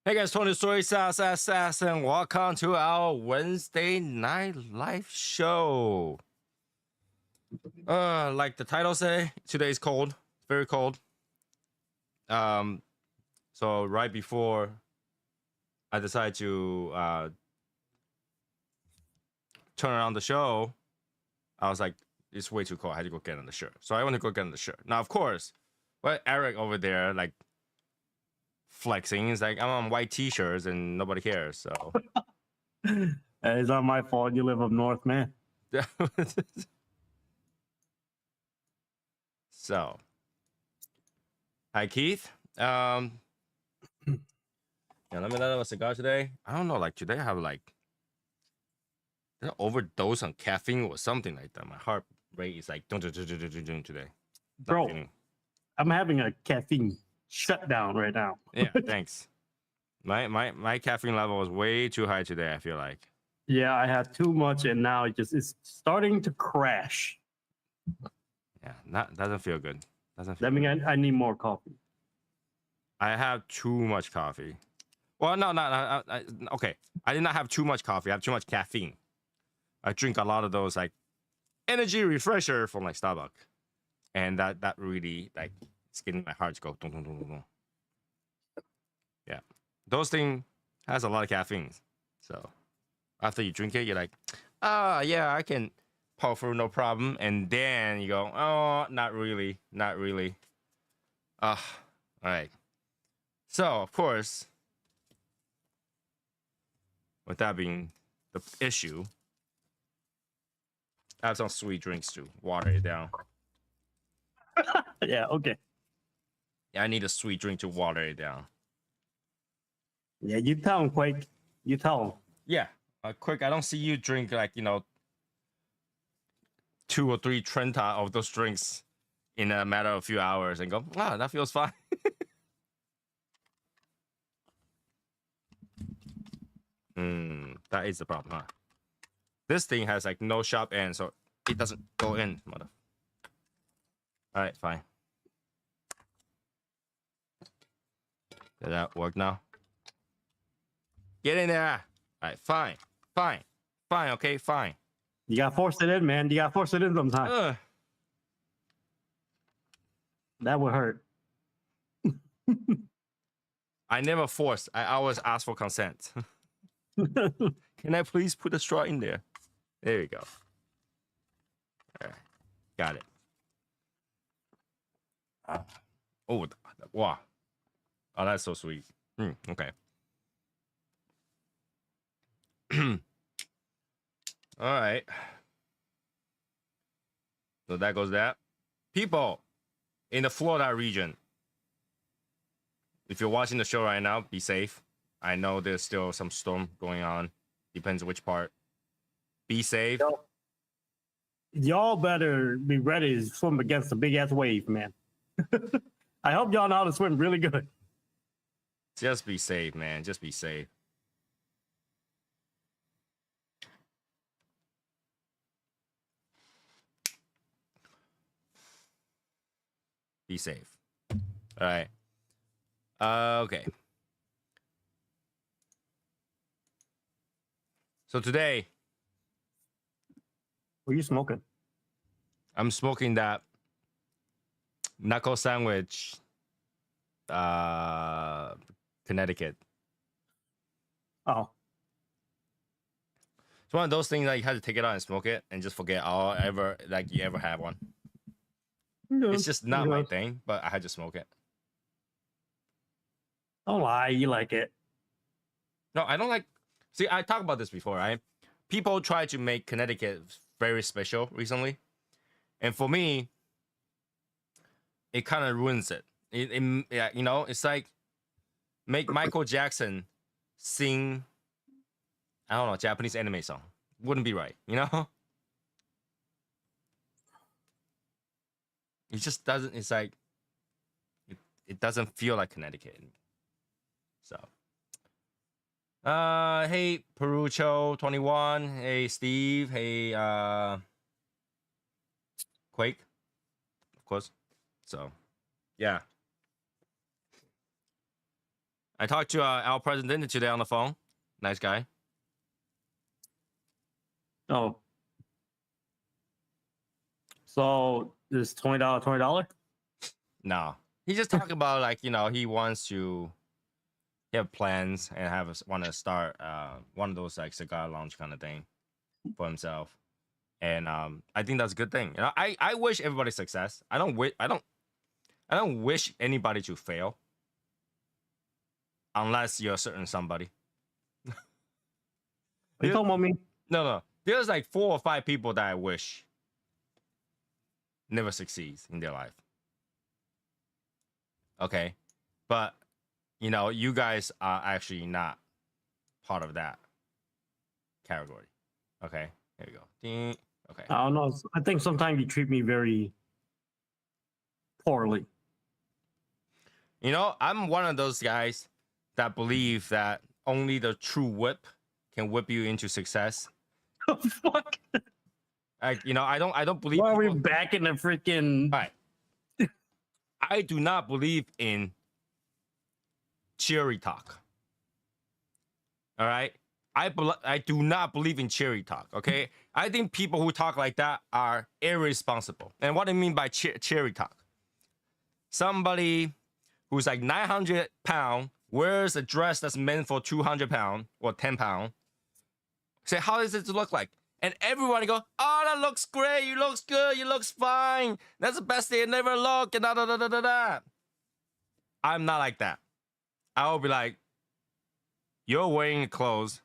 Hey guys, Tony Soy Sauce Assassin. Welcome to our Wednesday night live show. Like the title say, today is cold, very cold. So right before I decided to turn around the show, I was like, it's way too cold. I had to go get on the shirt. So I went to go get on the shirt. Now, of course, well, Eric over there, like flexing, is like, I'm on white t-shirts and nobody cares. So It's not my fault. You live up north, man. So, hi Keith. Yeah, let me light up a cigar today. I don't know, like today I have like an overdose on caffeine or something like that. My heart rate is like today. Bro, I'm having a caffeine shutdown right now. Yeah, thanks. My caffeine level was way too high today, I feel like. Yeah, I had too much and now it's starting to crash. Yeah, doesn't feel good. That means I need more coffee. I have too much coffee. Well, no, okay. I did not have too much coffee. I have too much caffeine. I drink a lot of those like energy refresher from like Starbucks, and that really like it's getting my heart to go dun, dun, dun, dun, dun. Yeah, those things has a lot of caffeine. So after you drink it, you're like, yeah, I can pull through no problem. And then you go, oh, not really. All right. So of course, with that being the issue, I have some sweet drinks to water it down. Yeah, okay. Yeah, I need a sweet drink to water it down. Yeah, you tell him, Quake. You tell him. Yeah, quick. I don't see you drink like 2 or 3 Trenta of those drinks in a matter of a few hours and go, that feels fine. That is the problem, huh? This thing has like no sharp end, so it doesn't go in, mother. All right, fine. Did that work now? Get in there. All right, fine. Okay, fine. You gotta force it in, man. You gotta force it in sometime. That would hurt. I never force. I always ask for consent. Can I please put a straw in there? There you go. All right. Got it. Wow. Oh, that's so sweet. Okay. All right. So that goes that. People in the Florida region, if you're watching the show right now, be safe. I know there's still some storm going on. Depends which part. Be safe. Y'all better be ready to swim against a big ass wave, man. I hope y'all know how to swim really good. Just be safe, man. Just be safe. Be safe. All right. Okay. So today, What are you smoking? I'm smoking that knuckle sandwich, Connecticut. Oh. It's one of those things that you have to take it out and smoke it and just forget you ever had one. Yeah, it's just not my thing, but I had to smoke it. Don't lie, you like it. No, I don't like. See, I talked about this before, right? People try to make Connecticut very special recently, and for me, it kind of ruins it. Yeah, it's like make Michael Jackson sing, I don't know, Japanese anime song. Wouldn't be right, It just doesn't. It's like it doesn't feel like Connecticut. So, hey Perucho 21. Hey Steve. Hey Quake. Of course. So, yeah. I talked to our president today on the phone. Nice guy. Oh. So this $20. No, he just talked about like he wants to have plans and want to start one of those like cigar lounge kind of thing for himself. And I think that's a good thing. I wish everybody success. I don't wish anybody to fail unless you're a certain somebody. Are you talking about me? No. There's like 4 or 5 people that I wish never succeeds in their life. Okay, but you guys are actually not part of that category. Okay, there you go. Ding. Okay. I don't know. I think sometimes you treat me very poorly. I'm one of those guys that believe that only the true whip can whip you into success. Oh, fuck. I don't believe. Why are we back in the freaking? All right. I do not believe in cherry talk. All right. I do not believe in cherry talk. Okay. I think people who talk like that are irresponsible. And what I mean by cherry talk, somebody who's like 900 pounds wears a dress that's meant for 200 pounds or 10 pounds. Say, how does it look like? And everybody go, oh, that looks great. You looks good. You looks fine. That's the best day I ever look. And da da da da da da. I'm not like that. I will be like, you're wearing clothes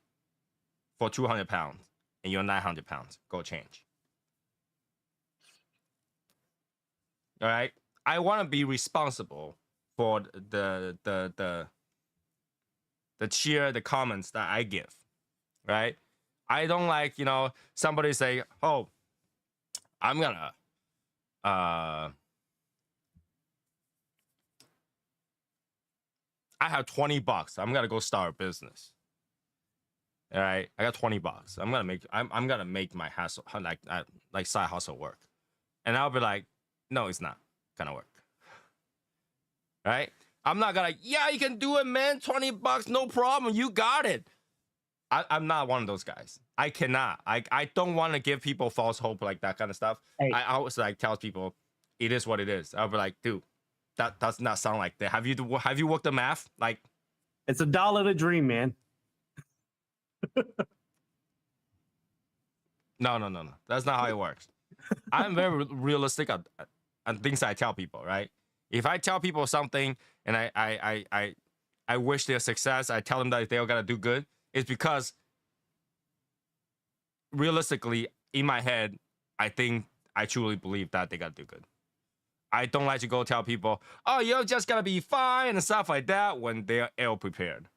for 200 pounds and you're 900 pounds. Go change. All right. I want to be responsible for the cheer, the comments that I give. Right. I don't like, somebody say, oh, I'm gonna I have $20. I'm gonna go start a business. All right, I got $20. I'm gonna make my hustle like side hustle work, and I'll be like, no, it's not gonna work. Right? I'm not gonna. Yeah, you can do it, man. $20, no problem. You got it. I'm not one of those guys. I cannot. I don't want to give people false hope like that kind of stuff. Hey. I always like tell people, it is what it is. I'll be like, dude, that does not sound like that. Have you worked the math? Like, it's $1 to dream, man. No. That's not how it works. I'm very realistic on things I tell people, right? If I tell people something and I wish their success, I tell them that they're gonna do good, it's because realistically, in my head, I think I truly believe that they gotta do good. I don't like to go tell people, oh, you're just gonna be fine and stuff like that when they're ill prepared.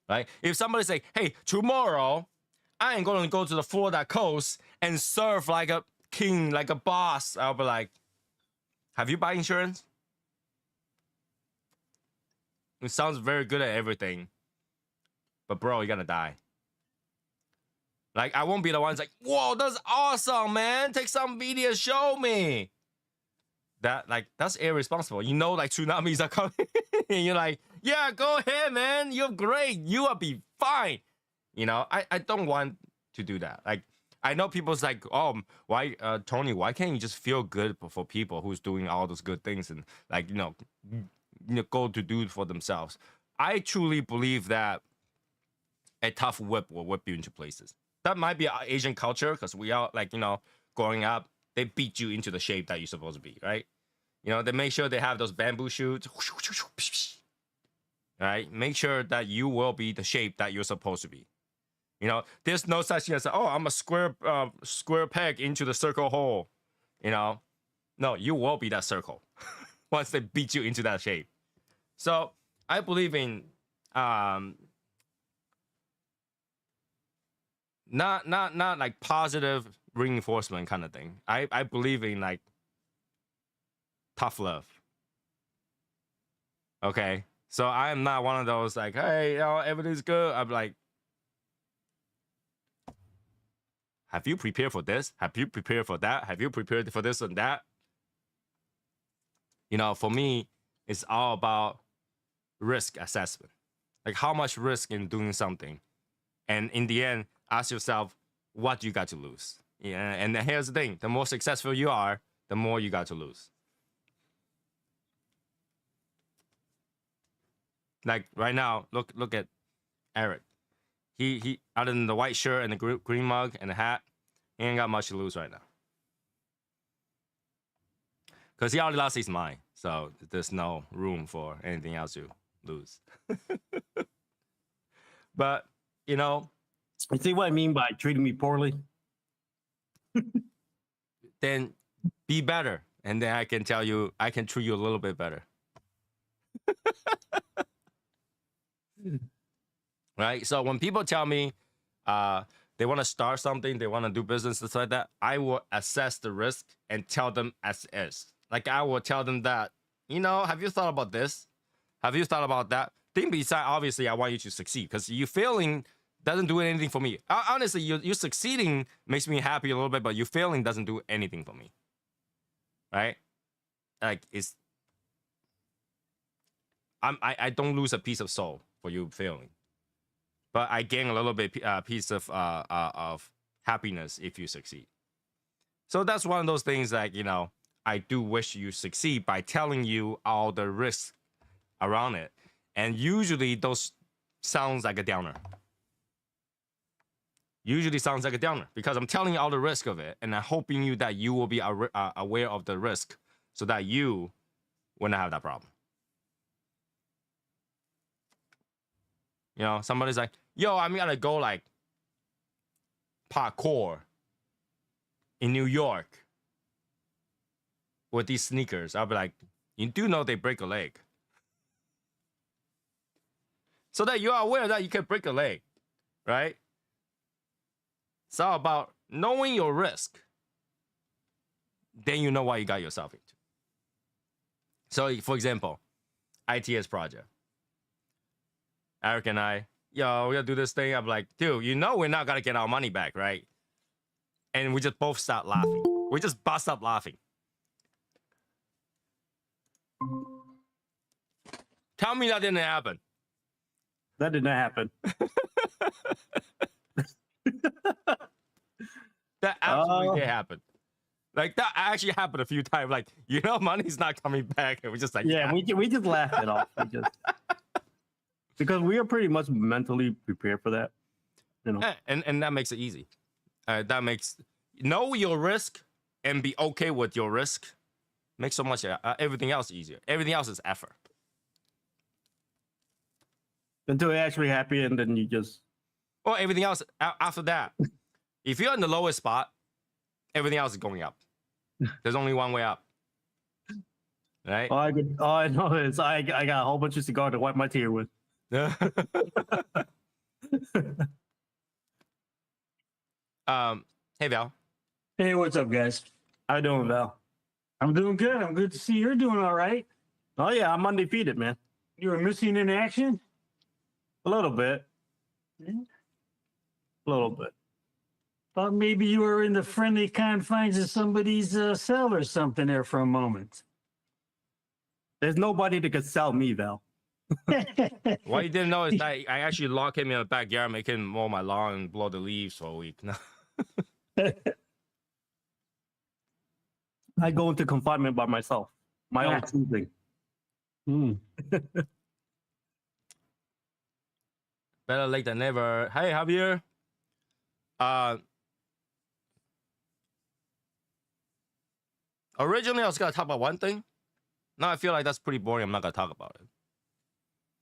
Right? If somebody say, hey, tomorrow I am going to go to the Florida coast and surf like a king, like a boss, I'll be like, have you bought insurance? It sounds very good at everything, but bro, you're gonna die. Like, I won't be the one that's like, whoa, that's awesome, man. Take some video, show me. That's irresponsible. Like tsunamis are coming. And you're like, yeah, go ahead, man. You're great. You will be fine. I don't want to do that. Like, I know people's like, oh, why, Tony, why can't you just feel good for people who's doing all those good things and like, go to do it for themselves? I truly believe that a tough whip will whip you into places. That might be Asian culture because we are like, growing up, they beat you into the shape that you're supposed to be, right? They make sure they have those bamboo shoots. Right? Make sure that you will be the shape that you're supposed to be. There's no such thing as, oh, I'm a square peg into the circle hole. No, you will be that circle once they beat you into that shape. So I believe in not like positive reinforcement kind of thing. I believe in like tough love. Okay, so I am not one of those like, hey, everything's good. I'm like, have you prepared for this? Have you prepared for that? Have you prepared for this and that? For me, it's all about risk assessment. Like how much risk in doing something. And in the end, ask yourself, what you got to lose? Yeah, and here's the thing: the more successful you are, the more you got to lose. Like right now, look at Eric. He other than the white shirt and the green mug and the hat, he ain't got much to lose right now. Because he already lost his mind, so there's no room for anything else to lose. But you know, You see what I mean by treating me poorly? then be better, and then I can tell you, I can treat you a little bit better. Right? So when people tell me they want to start something, they want to do business, stuff like that, I will assess the risk and tell them as is. Like I will tell them that, you know, have you thought about this? Have you thought about that? Thing beside, obviously, I want you to succeed because you failing doesn't do anything for me. Honestly, you succeeding makes me happy a little bit, but you failing doesn't do anything for me. Right? Like I don't lose a piece of soul for you failing, but I gain a little bit piece of happiness if you succeed. So that's one of those things that, you know, I do wish you succeed by telling you all the risks around it. And usually those sounds like a downer. Usually sounds like a downer because I'm telling you all the risk of it, and I'm hoping you that you will be aware of the risk so that you will not have that problem. You know, somebody's like, yo, I'm gonna go like parkour in New York with these sneakers. I'll be like, you do know they break a leg. So that you are aware that you can break a leg, right? It's all about knowing your risk. Then you know what you got yourself into. So, for example, ITS project. Eric and I, yo, we gotta do this thing. I'm like, dude, you know we're not gonna get our money back, right? And we just both start laughing. We just bust up laughing. Tell me that didn't happen. That did not happen. That absolutely did happen. Like that actually happened a few times. Like, you know, money's not coming back, and we just like, yeah, we just laughed it off. Because we are pretty much mentally prepared for that, you know. And that makes it easy. That makes know your risk and be okay with your risk. Makes so much everything else easier. Everything else is effort. Until you're actually happy, and then you just. Well, everything else after that. If you're in the lowest spot, everything else is going up. There's only one way up. Right? All I know is I got a whole bunch of cigar to wipe my tear with. Hey Val. Hey, what's up, guys? How you doing, Val? I'm doing good. I'm good to see you're doing all right. Oh yeah, I'm undefeated, man. You were missing in action? A little bit. Yeah. A little bit. Thought maybe you were in the friendly confines of somebody's cell or something there for a moment. There's nobody that could sell me, Val. What you didn't know is that I actually lock him in the backyard, make him mow my lawn and blow the leaves for a week. I go into confinement by myself. My own choosing. Better late than never. Hey, Javier. Originally, I was gonna talk about one thing. Now I feel like that's pretty boring. I'm not gonna talk about it.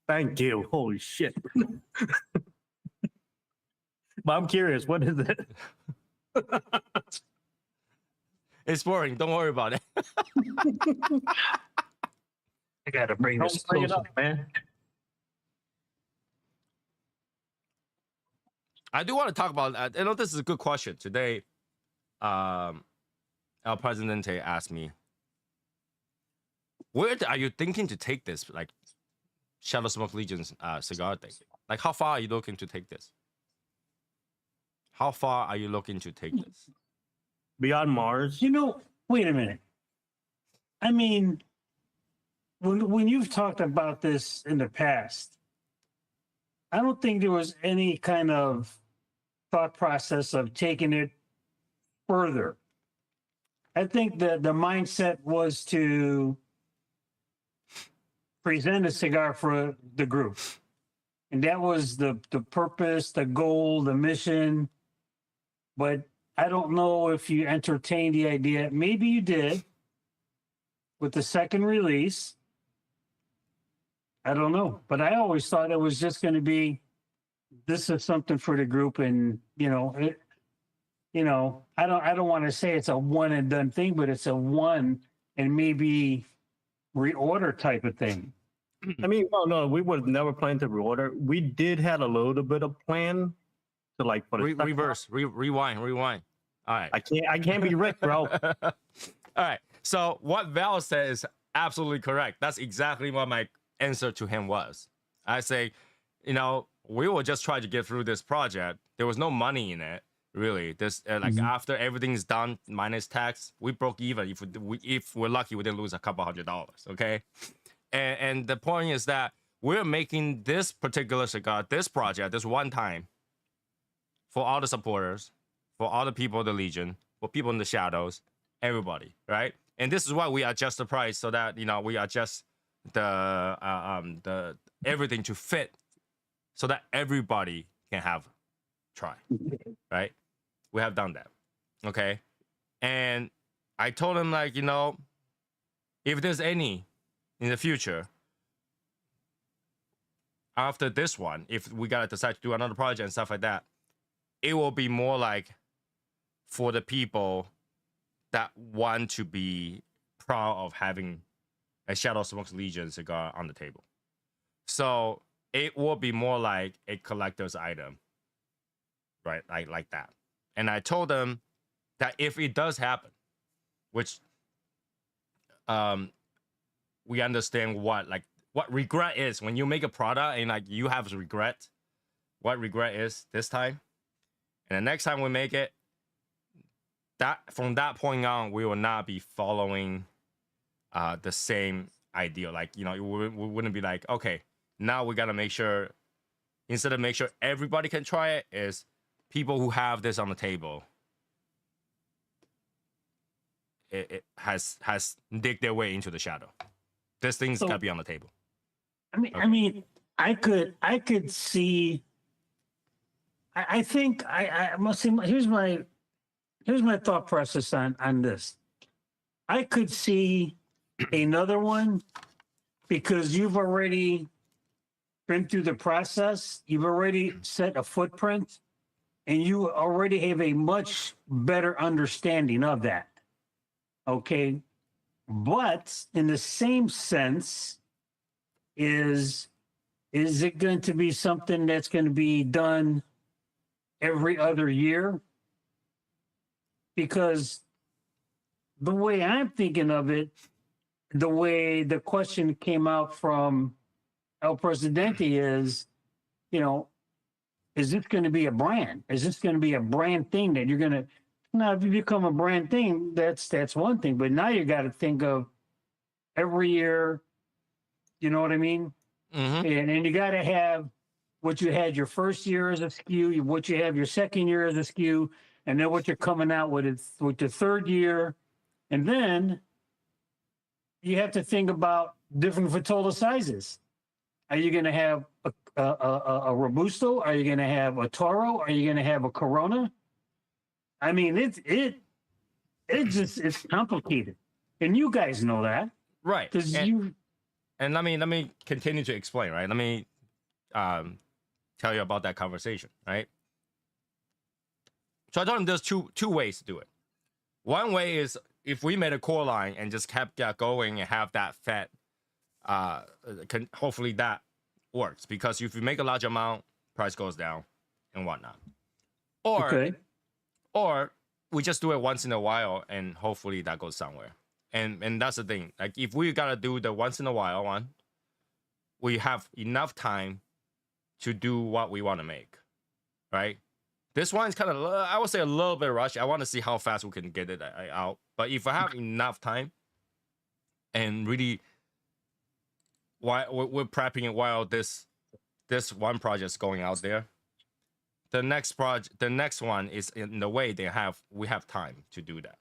Thank you. Holy shit. But I'm curious, what is it? It's boring. Don't worry about it. I gotta bring this Don't bring it closer. up, man. I do want to talk about. I know this is a good question today. El Presidente asked me, "Where are you thinking to take this? Like, Shadow Smoke Legion's cigar thing? Like, how far are you looking to take this? How far are you looking to take this?" Beyond Mars. You know, wait a minute. I mean, when you've talked about this in the past, I don't think there was any kind of thought process of taking it further. I think that the mindset was to present a cigar for the group. And that was the purpose, the goal, the mission. But I don't know if you entertained the idea. Maybe you did with the second release. I don't know. But I always thought it was just going to be, this is something for the group. And, I don't want to say it's a one and done thing, but it's a one and maybe reorder type of thing. I mean, no, we would never plan to reorder. We did have a little bit of plan to like for the reverse, rewind. All right. I can't be Rick, bro. All right. So what Val said is absolutely correct. That's exactly what my answer to him was. I say, we will just try to get through this project. There was no money in it, really. This after everything's done minus tax, we broke even. If we're lucky, we didn't lose a couple $100. Okay. And the point is that we're making this particular cigar, this project, this one time for all the supporters, for all the people of the Legion, for people in the shadows, everybody, right? And this is why we adjust the price so that, we adjust the everything to fit so that everybody can have try, right? We have done that, okay? And I told him, if there's any in the future, after this one, if we gotta decide to do another project and stuff like that, it will be more like for the people that want to be proud of having a Shadow Smokes Legion cigar on the table. So it will be more like a collector's item, right? Like that. And I told them that if it does happen, which we understand what regret is when you make a product and you have regret, what regret is this time. And the next time we make it, that from that point on, we will not be following the same ideal. We wouldn't be like, okay, now we got to make sure, instead of make sure everybody can try it, is people who have this on the table, it has dig their way into the shadow. This thing's got to be on the table. I could see. I think I must see. Here's my thought process on this. I could see another one because you've already been through the process. You've already set a footprint, and you already have a much better understanding of that. Okay. But in the same sense, is it going to be something that's going to be done every other year? Because the way I'm thinking of it, the way the question came out from El Presidente is, is this going to be a brand? Is this going to be a brand thing that you're going to... Now, if you become a brand thing, that's one thing. But now you got to think of every year, you know what I mean? Mm-hmm. And you got to have what you had your first year as a SKU, what you have your second year as a SKU, and then what you're coming out with the third year. And then you have to think about different Vitola sizes. Are you going to have a Robusto? Are you going to have a Toro? Are you going to have a Corona? I mean, it's complicated, and you guys know that, right? Because and let me continue to explain, right? Let me tell you about that conversation, right? So I told him there's two ways to do it. One way is if we made a core line and just kept going and have that fed, hopefully that works, because if you make a large amount, price goes down and whatnot. Or we just do it once in a while and hopefully that goes somewhere. And that's the thing. Like if we gotta do the once in a while one, we have enough time to do what we want to make, right? This one's kind of, I would say, a little bit rushed. I want to see how fast we can get it out. But if I have enough time and really while we're prepping it while this one project is going out there. The next one is in the way we have time to do that,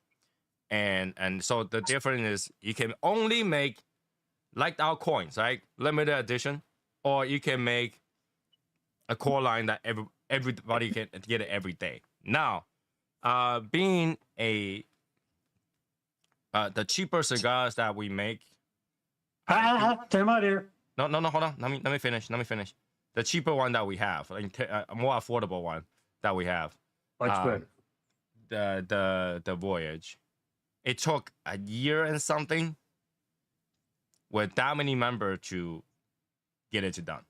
and so the difference is you can only make like our coins, right? Limited edition, or you can make a core line that everybody can get it every day. Now, being the cheaper cigars that we make. Time out here. No, hold on. Let me finish. The cheaper one that we have, a more affordable one that we have. What's good? The Voyage. It took a year and something with that many members to get it done.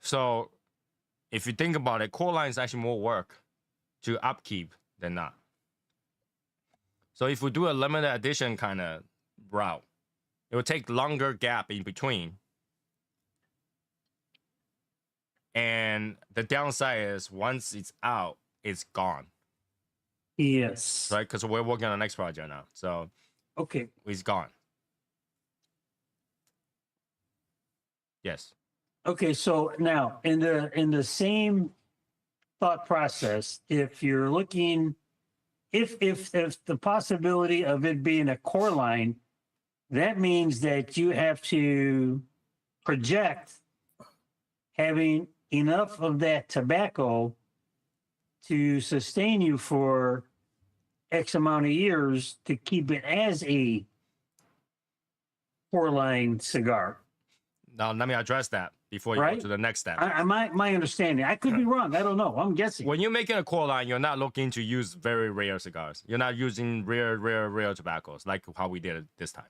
So if you think about it, core line is actually more work to upkeep than not. So if we do a limited edition kind of route, it will take longer gap in between. And the downside is once it's out, it's gone. Yes. Right? Because we're working on the next project now. So okay. It's gone. Yes. Okay, so now in the same thought process, if you're looking, if the possibility of it being a core line, that means that you have to project having enough of that tobacco to sustain you for X amount of years to keep it as a core line cigar. Now let me address that before you Right? go to the next step. My understanding. I could be wrong. I don't know. I'm guessing. When you're making a core line, you're not looking to use very rare cigars. You're not using rare tobaccos like how we did it this time.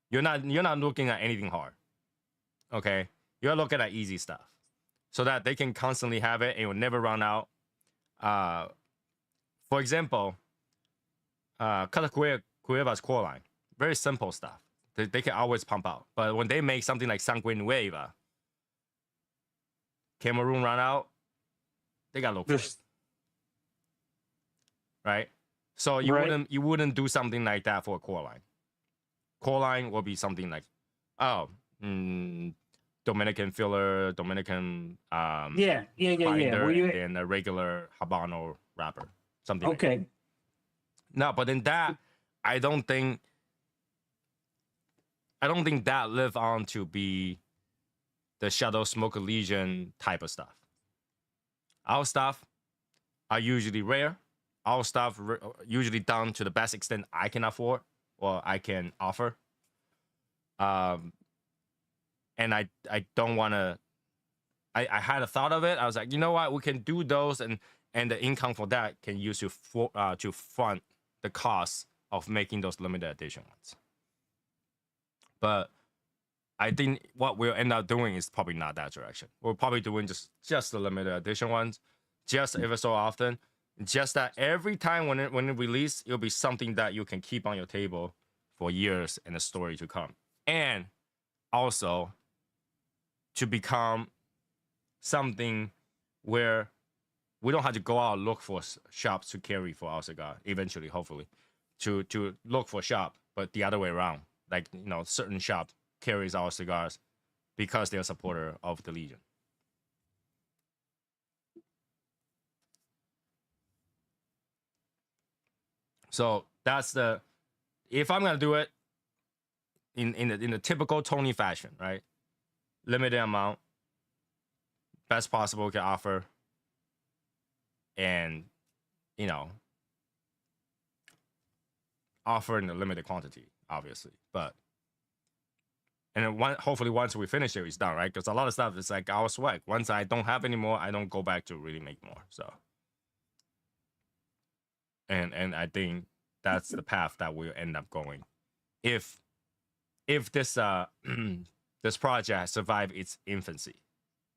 You're not looking at anything hard. Okay? You're looking at easy stuff. So that they can constantly have it and it will never run out. For example, Casa Cueva's core line. Very simple stuff. They can always pump out. But when they make something like Sanguinueva, Cameroon run out, they got low cost. Right? So you wouldn't do something like that for a core line. Core line will be something like, Dominican filler, Dominican binder, and a regular Habano wrapper, something. Okay. Like that. No, but in that, I don't think that live on to be the Shadow Smoke Legion type of stuff. Our stuff are usually rare. Our stuff usually done to the best extent I can afford or I can offer. And I don't want to. I had a thought of it. I was like, you know what? We can do those, and the income for that can use to fund the cost of making those limited edition ones. But I think what we'll end up doing is probably not that direction. We're probably doing just the limited edition ones, just ever so often. Just that every time when it releases, it'll be something that you can keep on your table for years and a story to come. And also to become something where we don't have to go out and look for shops to carry for our cigar eventually, hopefully, to look for shop, but the other way around. Like, certain shop carries our cigars because they're a supporter of the Legion. So that's if I'm gonna do it in the typical Tony fashion, right? Limited amount, best possible we can offer, and offer in a limited quantity, obviously. But hopefully once we finish it's done, right? Because a lot of stuff is like our swag. Once I don't have any more, I don't go back to really make more. So. And I think that's the path that we'll end up going. If this this project survived its infancy.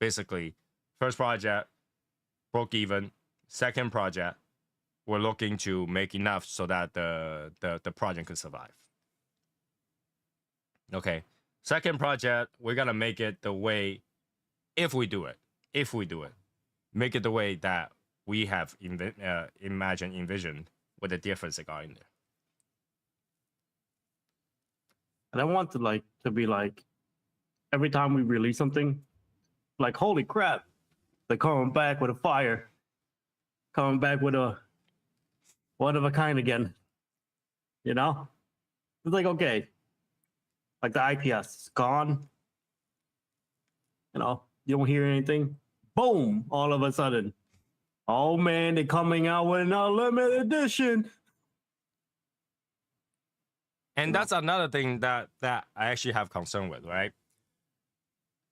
Basically, first project broke even. Second project, we're looking to make enough so that the project can survive. Okay. Second project, we're gonna make it the way, if we do it, make it the way that we have envisioned with a different cigar in there. And I want to be like every time we release something, like holy crap, they're coming back with a fire, coming back with a one of a kind again. You know, it's like okay, like the IPS is gone. You know, you don't hear anything. Boom! All of a sudden, oh man, they're coming out with an limited edition. And that's another thing that I actually have concern with, right?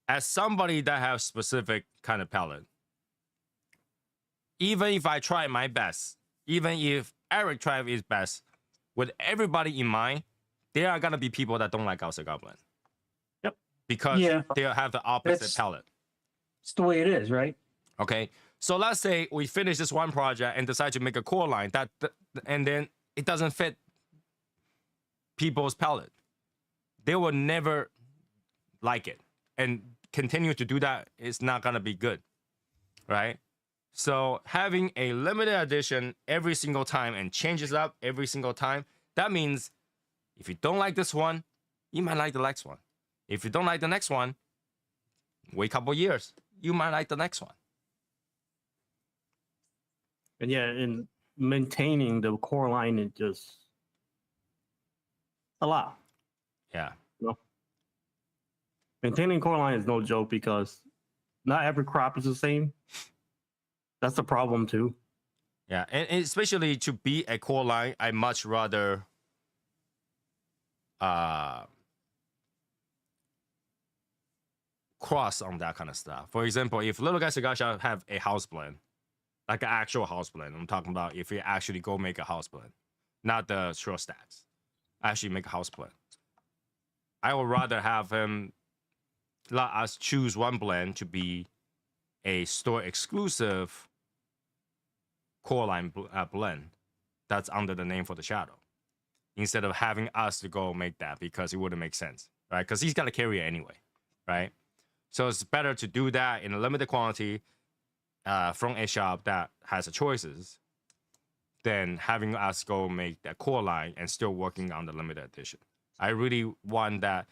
As somebody that has specific kind of palate, even if I try my best, even if Eric tried his best, with everybody in mind, there are gonna be people that don't like our cigar blend. Yep. Because Yeah. they have the opposite That's- palate. It's the way it is, right? Okay. So let's say we finish this one project and decide to make a core line and then it doesn't fit people's palate. They will never like it. And continue to do that is not gonna be good. Right? So having a limited edition every single time and changes up every single time, that means if you don't like this one, you might like the next one. If you don't like the next one, wait a couple years, you might like the next one. And yeah, in maintaining the core line is just a lot. Yeah. Maintaining core line is no joke because not every crop is the same. That's the problem too. Yeah. And especially to be a core line, I much rather cross on that kind of stuff. For example, if Little Guy Cigar Shop have a house blend, like an actual house blend, I'm talking about if you actually go make a house blend, not the short stacks, actually make a house blend. I would rather have him let us choose one blend to be a store exclusive core line blend that's under the name for the shadow, instead of having us to go make that, because it wouldn't make sense, right? Because he's got to carry it anyway, right? So it's better to do that in a limited quantity from a shop that has the choices than having us go make that core line and still working on the limited edition. I really want that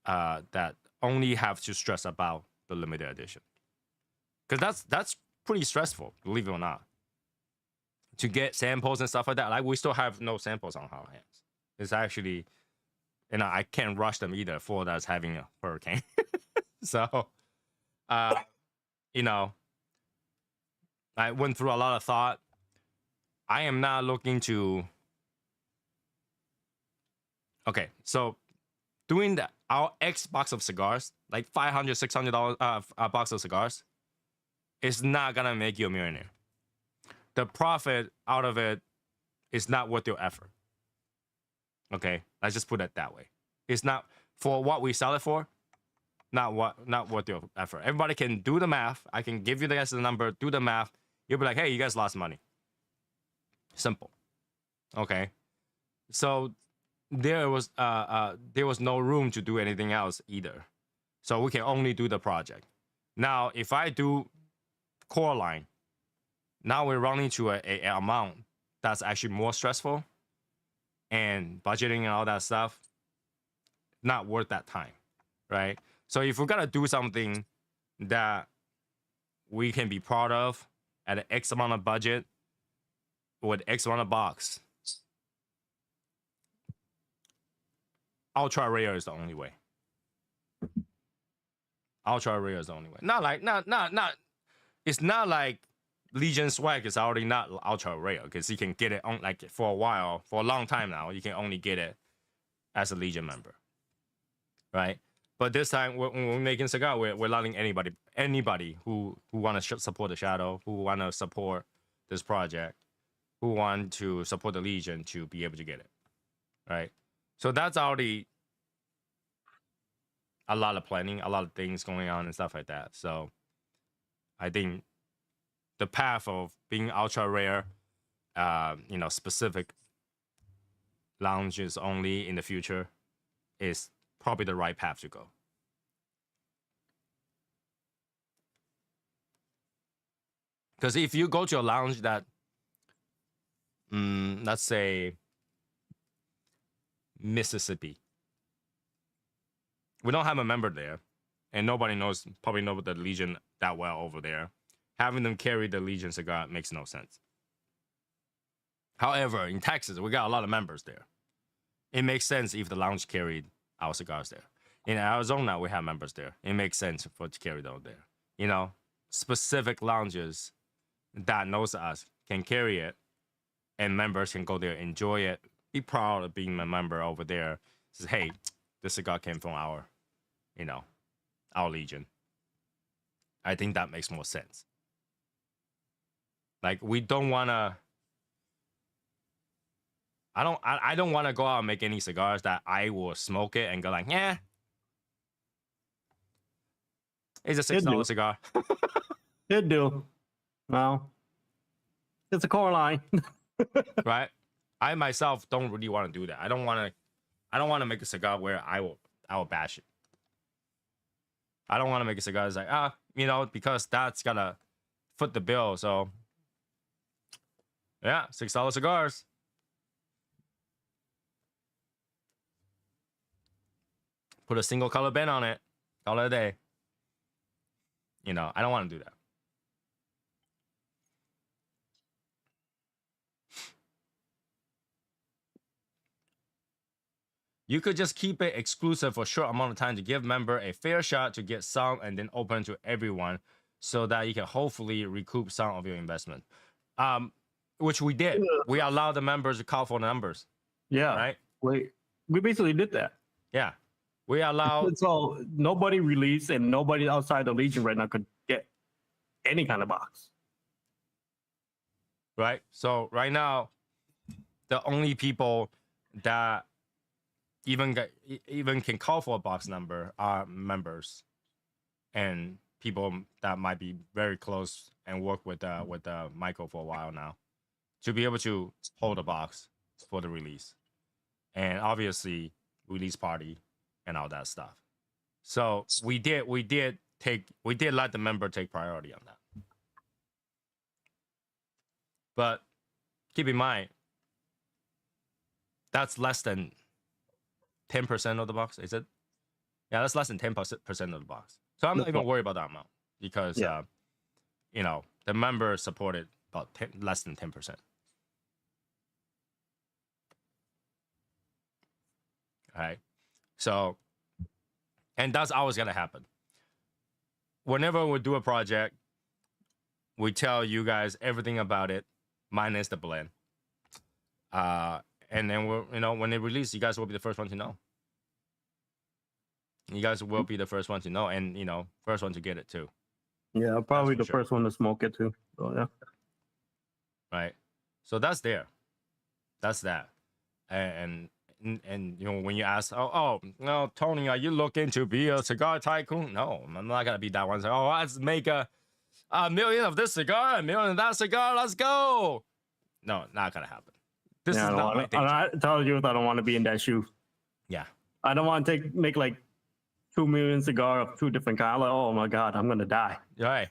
that only have to stress about the limited edition, because that's pretty stressful, believe it or not, to get samples and stuff like that. Like we still have no samples on our hands. It's actually, I can't rush them either for that's having a hurricane. So, I went through a lot of thought. I am not looking to. Okay, so doing our X box of cigars, like $500, $600 a box of cigars, is not gonna make you a millionaire. The profit out of it is not worth your effort. Okay, let's just put it that way. It's not for what we sell it for. Not worth your effort. Everybody can do the math. I can give you the guys the number, do the math. You'll be like, hey, you guys lost money. Simple. Okay. So there was no room to do anything else either. So we can only do the project. Now, if I do core line, now we're running to a amount that's actually more stressful, and budgeting and all that stuff, not worth that time, right? So if we're gonna do something that we can be proud of at an X amount of budget with X amount of box, ultra rare is the only way. Ultra rare is the only way. Not. It's not like Legion swag is already not ultra rare, because you can get it on like for a while, for a long time now. You can only get it as a Legion member, right? But this time, when we're making cigar, we're letting anybody who want to support the Shadow, who want to support this project, who want to support the Legion, to be able to get it, right? So that's already a lot of planning, a lot of things going on and stuff like that. So I think the path of being ultra rare, specific lounges only in the future is probably the right path to go. Because if you go to a lounge that, let's say Mississippi, we don't have a member there, and nobody probably know the Legion that well over there. Having them carry the Legion cigar makes no sense. However, in Texas, we got a lot of members there. It makes sense if the lounge carried our cigars there. In Arizona, we have members there. It makes sense for to carry them there. You know, specific lounges that knows us can carry it, and members can go there, enjoy it, be proud of being a member over there. Says, hey, this cigar came from our Legion. I think that makes more sense. Like, we don't want to. I don't want to go out and make any cigars that I will smoke it and go like, yeah, it's a $6 cigar. It do. Well, it's a core line. Right? I myself don't really want to do that. I don't want to make a cigar where I will bash it. I don't want to make a cigar that's like, because that's gonna foot the bill. So yeah, $6 cigars. Put a single color bin on it. Call it a day. I don't want to do that. You could just keep it exclusive for a short amount of time to give member a fair shot to get some and then open to everyone so that you can hopefully recoup some of your investment. Which we did. Yeah. We allowed the members to call for the numbers. Yeah. Right? We basically did that. Yeah. We allowed. So nobody released and nobody outside the Legion right now could get any kind of box. Right? So right now, the only people that even can call for a box number are members and people that might be very close and work with Michael for a while now to be able to hold a box for the release, and obviously release party and all that stuff. So we did let the member take priority on that. But keep in mind, that's less than 10% of the box, is it? Yeah, that's less than 10% of the box. So I'm not even worried about that amount because, the member supported about less than 10%. All right. So, and that's always going to happen. Whenever we do a project, we tell you guys everything about it, minus the blend. And then when they release, you guys will be the first one to know. You guys will be the first one to know, and first one to get it too. Yeah, probably the first one to smoke it too. So yeah. Right. So that's there. That's that. And when you ask, no, Tony, are you looking to be a cigar tycoon? No, I'm not gonna be that one. So, let's make a million of this cigar, a million of that cigar. Let's go. No, not gonna happen. This is not my thing. I tell you, I don't want to be in that shoe. Yeah. I don't want to make like 2 million cigar of 2 different kinds. Like, oh my God, I'm gonna die. Right.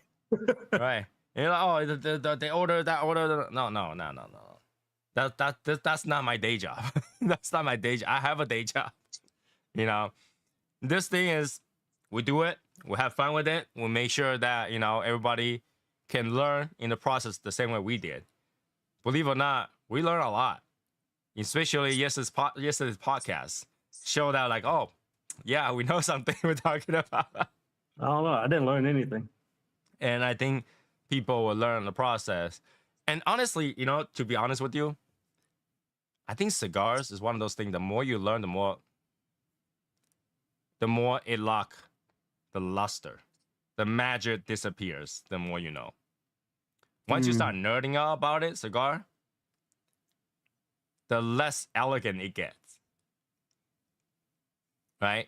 Right. They order that order. No. That's not my day job. That's not my day job. I have a day job. This thing is, we do it. We have fun with it. We make sure that everybody can learn in the process the same way we did. Believe it or not, we learn a lot. Especially yesterday's podcast showed that like, oh, yeah, we know something we're talking about. I don't know. I didn't learn anything. And I think people will learn the process. And honestly, to be honest with you, I think cigars is one of those things. The more you learn, the more it lock the luster. The magic disappears. The more you know. Once you start nerding out about it, cigar, the less elegant it gets. Right?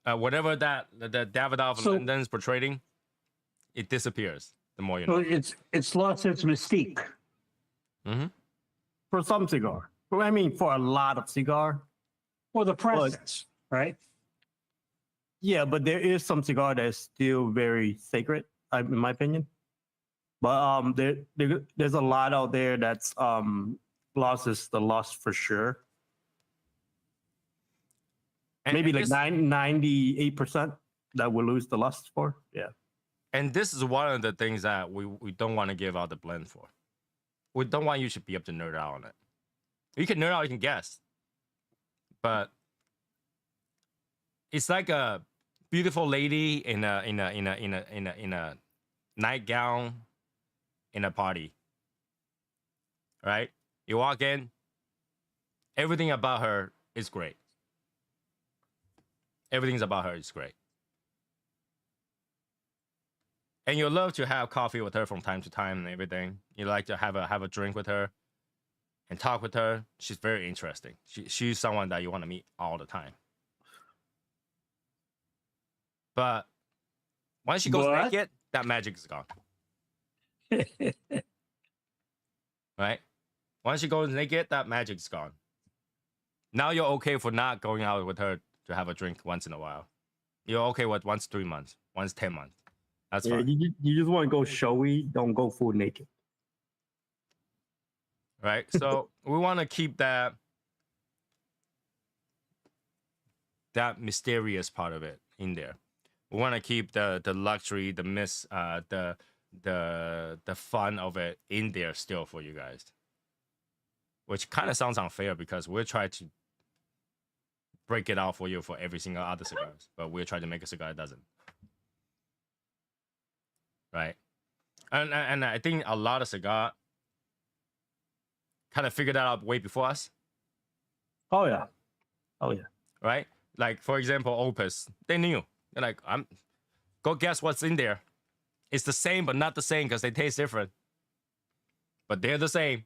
Whatever that the Davidoff and London's portraying, it disappears the more you know. It's lost its mystique. Mm-hmm. For some cigar. I mean, for a lot of cigar. Well, the process, right? Yeah, but there is some cigar that's still very sacred, in my opinion. But there's a lot out there that's lost the lust for sure. Maybe like this, 98% that we lose the lust for. Yeah. And this is one of the things that we don't want to give out the blend for. We don't want you to be able to nerd out on it. You can nerd out, you can guess, but it's like a beautiful lady in a nightgown in a party. Right? You walk in, everything about her is great. Everything about her is great. And you love to have coffee with her from time to time and everything. You like to have a drink with her and talk with her. She's very interesting. She's someone that you want to meet all the time. But once she goes naked, that magic is gone. Right? Once she goes naked, that magic is gone. Now you're okay for not going out with her to have a drink once in a while. You're okay with once 3 months, once 10 months. That's fine. You just want to go showy, don't go full naked. Right? So we want to keep that mysterious part of it in there. We want to keep the luxury, the fun of it in there still for you guys. Which kind of sounds unfair because we're trying to break it out for you for every single other cigars, but we're trying to make a cigar that doesn't. Right? And I think a lot of cigar kind of figured that out way before us. Oh yeah. Right? Like, for example, Opus, they knew. They're like, go guess what's in there. It's the same, but not the same because they taste different. But they're the same.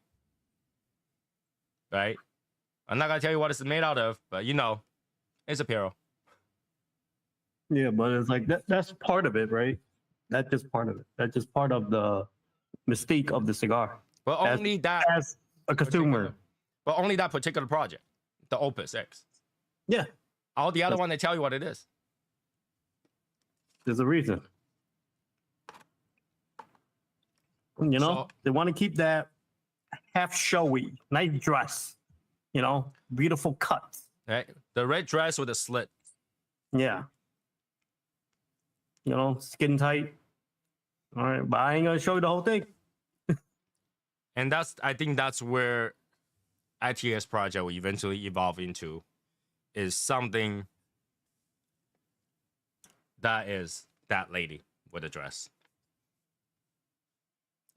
Right? I'm not going to tell you what it's made out of, but you know, it's apparel. Yeah, but it's like that's part of it, right? That's just part of it. That's just part of the mystique of the cigar. But only that as a consumer. But only that particular project, the Opus X. Yeah. All the other one, they tell you what it is. There's a reason. You know, So, they want to keep that half showy, nice dress, you know, beautiful cuts. right? The red dress with a slit. Yeah. You know, skin tight. All right, but I ain't gonna show you the whole thing. And I think that's where ITS project will eventually evolve into, is something that is that lady with a dress.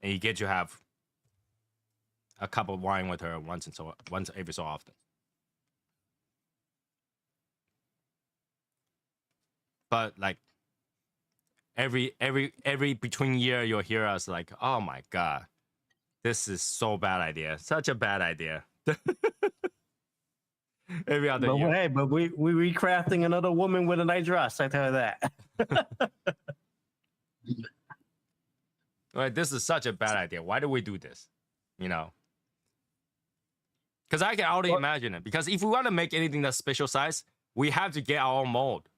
And you get to have a cup of wine with her once every so often. But like every between year you'll hear us like, oh my God, this is so bad idea. Such a bad idea. Every other But year. hey, but we recrafting another woman with a nice dress. I tell you that. Right, this is such a bad idea. Why do we do this? You know? Because I can already imagine it. Because if we want to make anything that's special size, we have to get our own mold.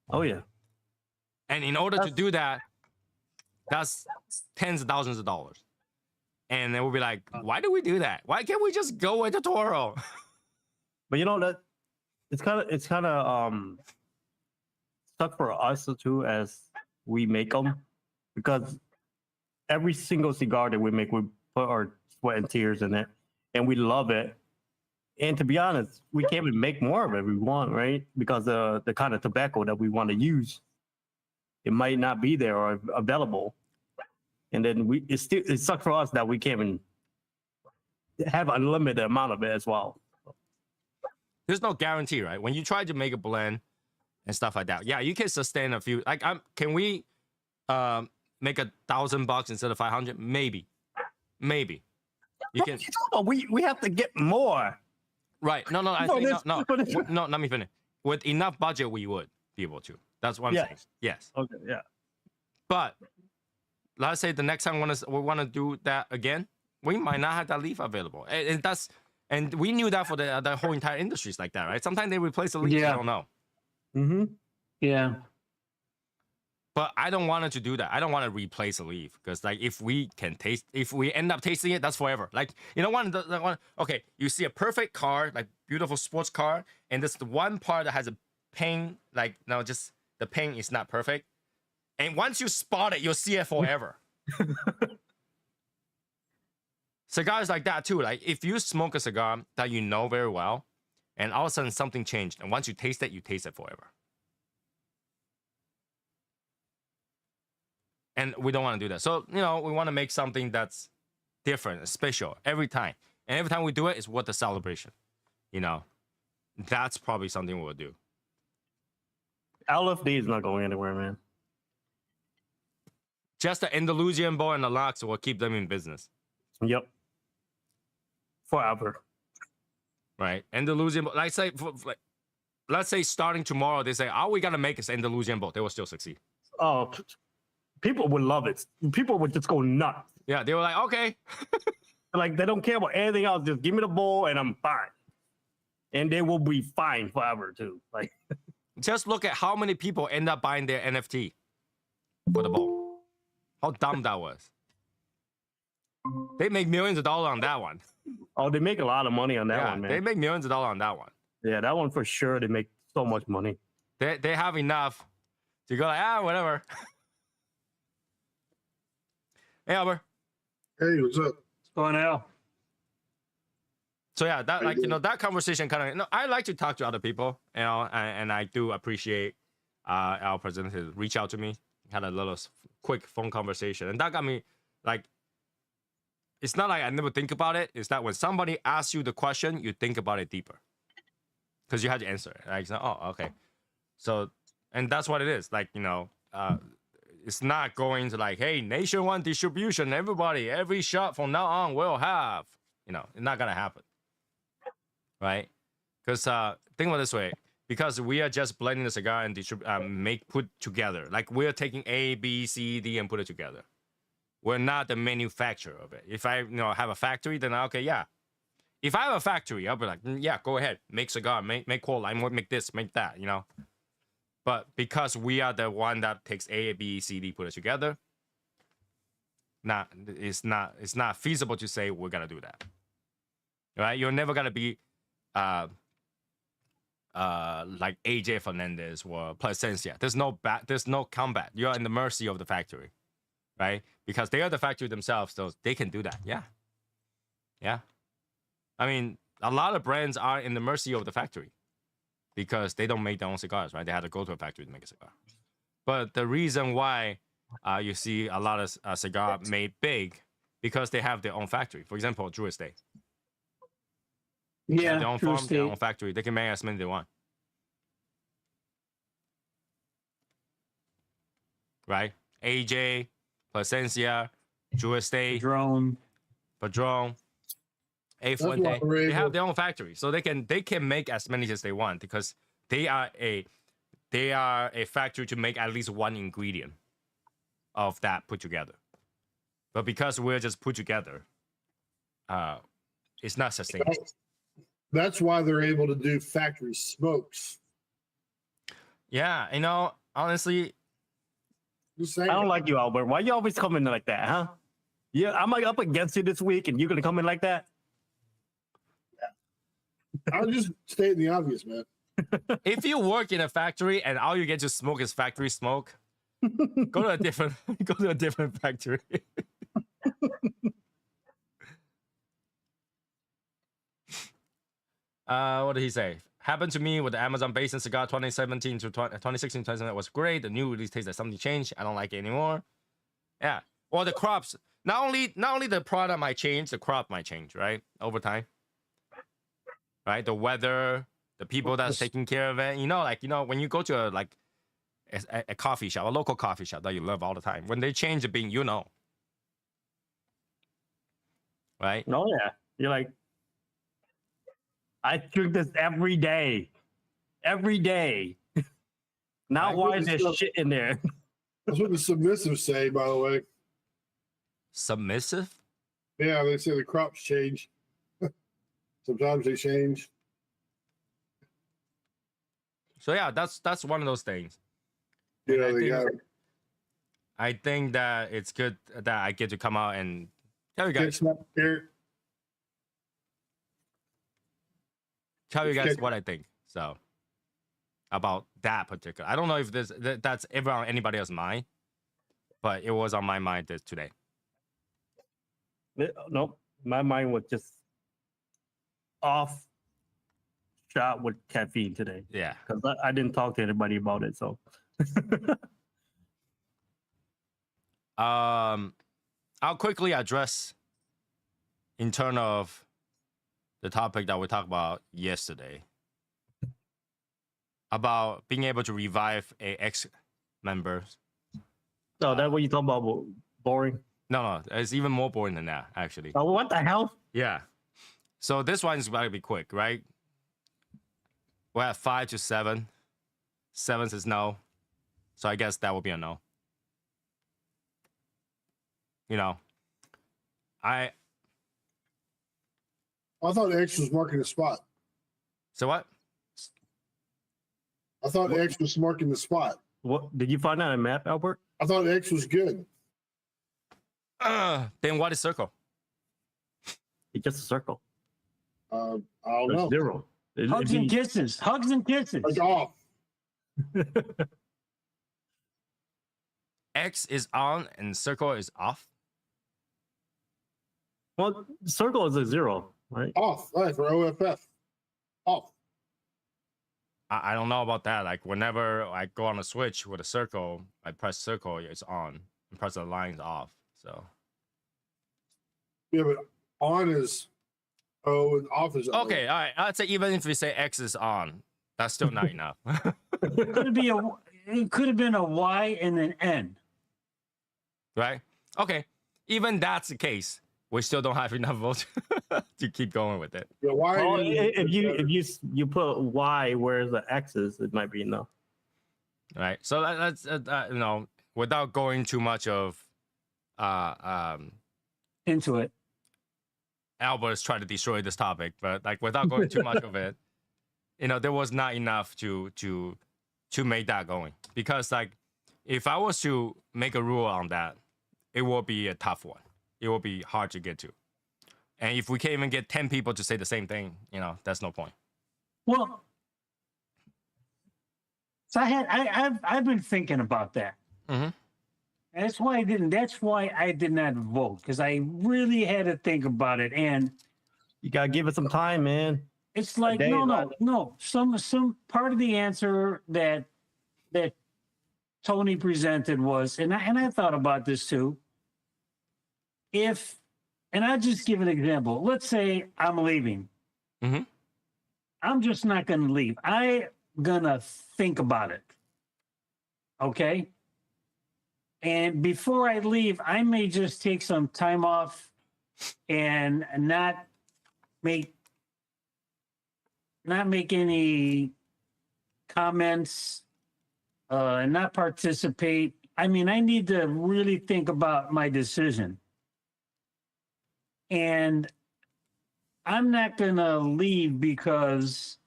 Oh yeah. And in order to do that, that's tens of thousands of dollars. And then we'll be like, why do we do that? Why can't we just go with the Toro? But you know that it's kind of stuck for us too as we make them, because every single cigar that we make, we put our sweat and tears in it, and we love it. And to be honest, we can't even make more of it if we want, right? Because the kind of tobacco that we want to use, it might not be there or available. And then it sucks for us that we can't even have an unlimited amount of it as well. There's no guarantee, right? When you try to make a blend and stuff like that, yeah, you can sustain a few. Like, can we make $1,000 instead of 500? Maybe. You can. We have to get more. Right? No. I No, think this- no. but it's- No. Let me finish. With enough budget, we would be able to. That's what I'm saying. Yes. Okay. Yeah. But let's say the next time we want to do that again, we might not have that leaf available, and we knew that for the whole entire industry is like that, right? Sometimes they replace the leaf. Yeah. I don't know. Mm-hmm. Yeah. But I don't want it to do that. I don't want to replace a leaf because, like, if we end up tasting it, that's forever. Like, you know, okay, you see a perfect car, like beautiful sports car, and this the one part that has a paint, like, no, just the paint is not perfect. And once you spot it, you'll see it forever. Cigars like that too. Like, if you smoke a cigar that you know very well, and all of a sudden something changed, and once you taste it forever. And we don't want to do that. So, you know, we want to make something that's different, special every time. And every time we do it, it's what the celebration. You know, that's probably something we'll do. LFD is not going anywhere, man. Just the Andalusian bowl and the Lux will keep them in business. Yep. Forever. Right? Andalusian bowl, like, let's say starting tomorrow, they say, oh, we got to make this Andalusian bowl. They will still succeed. Oh, people would love it. People would just go nuts. Yeah, they were like, okay. Like, they don't care about anything else. Just give me the bowl and I'm fine. And they will be fine forever, too. Like, just look at how many people end up buying their NFT for the bowl. How dumb that was. They make millions of dollars on that one. oh, they make a lot of money on that one, man. They make millions of dollars on that one. Yeah, that one for sure. They make so much money. They have enough to go like, whatever. Hey, Albert. Hey, what's up? What's going on? So yeah, that, like, you know, that conversation kind of, you know, I like to talk to other people, you know, and I do appreciate our president reach out to me, had a little quick phone conversation, and that got me like, it's not like I never think about it. It's that when somebody asks you the question, you think about it deeper because you had to answer it. Like, oh, okay. So, and that's what it is. Like, you know, it's not going to like, hey, nationwide distribution, everybody, every shop from now on will have, you know, it's not gonna happen, right? Because think about it this way, because we are just blending the cigar and put together. Like, we're taking A, B, C, D and put it together. We're not the manufacturer of it. If I, you know, have a factory, then okay, yeah. If I have a factory, I'll be like, yeah, go ahead, make cigar, make CoLd, make this, make that, you know. But because we are the one that takes A, B, C, D, put it together, it's not feasible to say we're gonna do that. Right? You're never gonna be like AJ Fernandez or Plasencia. There's no combat. You're in the mercy of the factory, right? Because they are the factory themselves, so they can do that. Yeah. Yeah. I mean, a lot of brands are in the mercy of the factory because they don't make their own cigars, right? They have to go to a factory to make a cigar. But the reason why you see a lot of cigar made big because they have their own factory. For example, Drew Estate. Yeah, their own Drew farm, their Estate. own factory. They can make as many they want. Right? AJ, Plasencia, Drew Estate, Drone. Padron, A why Fuente. we're They have able- their own factory, so they can make as many as they want because they are a factory to make at least one ingredient of that put together. But because we're just put together, it's not sustainable. That's why they're able to do factory smokes. Yeah, you know, honestly, Just saying. I don't like you, Albert. Why you always coming like that, huh? Yeah, I'm like up against you this week, and you're gonna come in like that. I'll just state the obvious, man. if you work in a factory and all you get to smoke is factory smoke, go to a different factory. What did he say? Happened to me with the Amazon Basin cigar 2017 to 2016, 2017 was great. The new release tastes like something changed. I don't like it anymore. Yeah. Well, the crops, not only the product might change, the crop might change, right? Over time. Right? The weather, the people that's taking care of it. You know, like, you know, when you go to a coffee shop, a local coffee shop that you love all the time, when they change the bean, you know. Right? Oh yeah, you're like, I drink this every day. Every day. Now I why is there witnessed shit in there? That's what the submissives say, by the way. Submissive? Yeah, they say the crops change. Sometimes they change. So yeah, that's one of those things. You know, I they think- got I think that it's good that I get to come out and tell you guys It's not here. It's what I think. So about that particular, I don't know if that's ever on anybody else's mind, but it was on my mind today. Nope, my mind was just off shot with caffeine today Yeah. because I didn't talk to anybody about it. So I'll quickly address in terms of the topic that we talked about yesterday about being able to revive a ex member. no, that what you talking about? Boring. No, it's even more boring than that, actually. Oh, what the hell? Yeah. So this one is about to be quick, right? We're at 5 to 7. 7 says no. So I guess that will be a no. You know, I thought X was marking the spot. so what? I thought X was marking the spot. What did you find out a map, Albert? I thought X was good. Then what is circle? It's just a circle. I don't It's know. zero. Hugs and kisses. Hugs and kisses. Like off. X is on and circle is off. Well, circle is a zero, right? Off. Right, for OFF. Off. I don't know about that. Like whenever I go on a switch with a circle, I press circle, it's on, and press the lines off. So Yeah, but on is O and off is O. okay, all right. I'd say even if we say X is on, that's still not enough. It could have been a Y and an N. Right? Okay. Even that's the case, we still don't have enough votes to keep going with it. Yeah, why? Oh, if you put Y where the X is, it might be enough. Right. So that's you know, without going too much of Into it. Albert's trying to destroy this topic, but like without going too much of it, you know, there was not enough to make that going. Because like if I was to make a rule on that, it will be a tough one. It will be hard to get to. And if we can't even get 10 people to say the same thing, you know, that's no point. Well, so I've been thinking about that. Mm-hmm. That's why I did not vote, because I really had to think about it. And You gotta give it some time, man. it's like, day, no. Some part of the answer that Tony presented was, and I thought about this too. And I'll just give an example. Let's say I'm leaving. Mhm. I'm just not going to leave. I'm going to think about it. Okay? And before I leave, I may just take some time off and not make any comments, and not participate. I mean, I need to really think about my decision. And I'm not going to leave because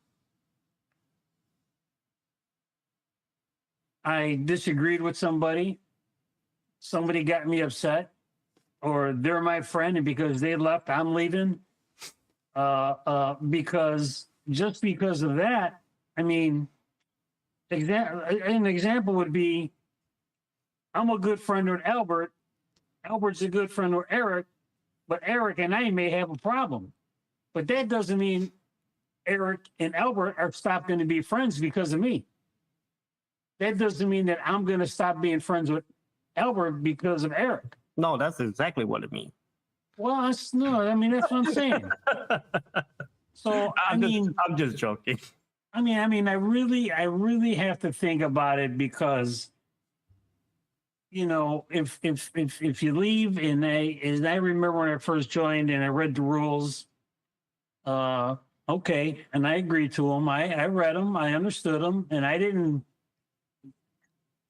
I disagreed with somebody got me upset, or they're my friend, and because they left, I'm leaving. Because of that, I mean, an example would be, I'm a good friend with Albert. Albert's a good friend with Eric, but Eric and I may have a problem. But that doesn't mean Eric and Albert are stopped going to be friends because of me. That doesn't mean that I'm going to stop being friends with Albert because of Eric. No, that's exactly what it means. Well, that's what I'm saying. So, I'm just joking. I really have to think about it, because, you know, if you leave, and I remember when I first joined and I read the rules, okay, and I agreed to them. I read them, I understood them, and I didn't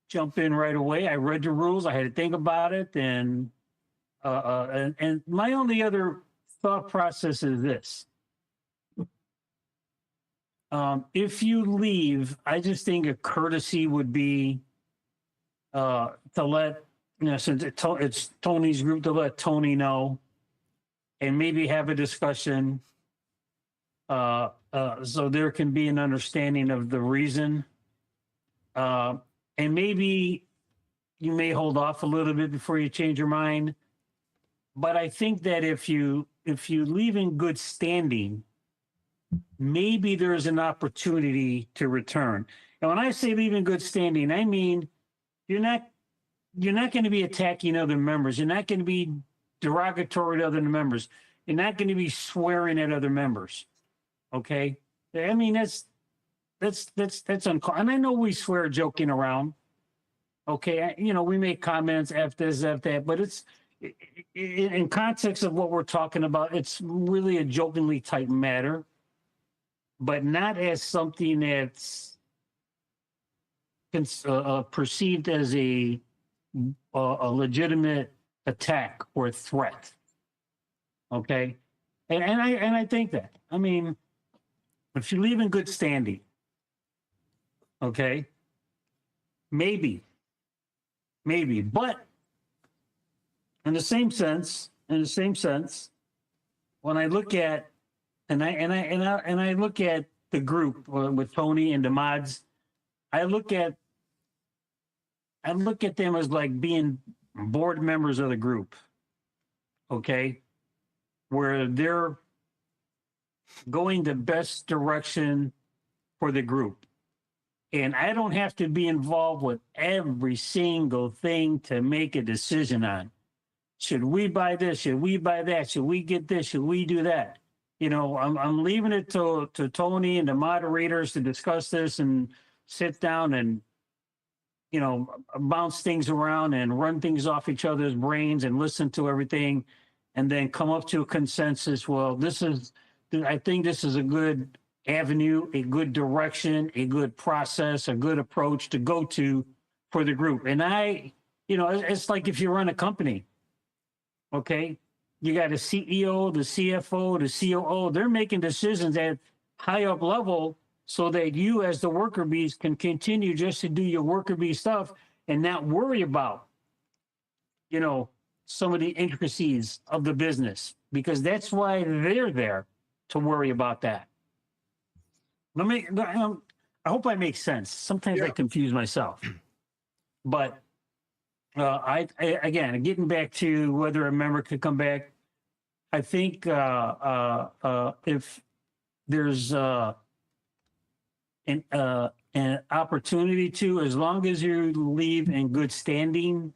jump in right away. I read the rules. I had to think about it, and my only other thought process is this. If you leave, I just think a courtesy would be to let since it's Tony's group, to let Tony know, and maybe have a discussion, so there can be an understanding of the reason. And maybe you may hold off a little bit before you change your mind. But I think that if you leave in good standing, maybe there's an opportunity to return. And when I say leave in good standing, I mean you're not going to be attacking other members. You're not going to be derogatory to other members. You're not going to be swearing at other members. Okay? I mean that's uncalled. And I know we swear joking around. Okay, we make comments F this, F that, but it's in context of what we're talking about. It's really a jokingly type matter, but not as something that's perceived as a legitimate attack or threat. Okay, and I think that. I mean, if you leave in good standing, okay, maybe, but in the same sense, when I look at and I look at the group with Tony and the mods, I look at them as like being board members of the group, okay, where they're going the best direction for the group. And I don't have to be involved with every single thing to make a decision on. Should we buy this? Should we buy that? Should we get this? Should we do that? I'm leaving it to Tony and the moderators to discuss this and sit down and, bounce things around and run things off each other's brains and listen to everything and then come up to a consensus. Well, I think this is a good avenue, a good direction, a good process, a good approach to go to for the group. And it's like if you run a company, okay, you got a CEO, the CFO, the COO, they're making decisions at high up level so that you as the worker bees can continue just to do your worker bee stuff and not worry about, some of the intricacies of the business, because that's why they're there, to worry about that. I hope I make sense. Sometimes I confuse myself, but I again, getting back to whether a member could come back, I think if there's an opportunity to, as long as you leave in good standing,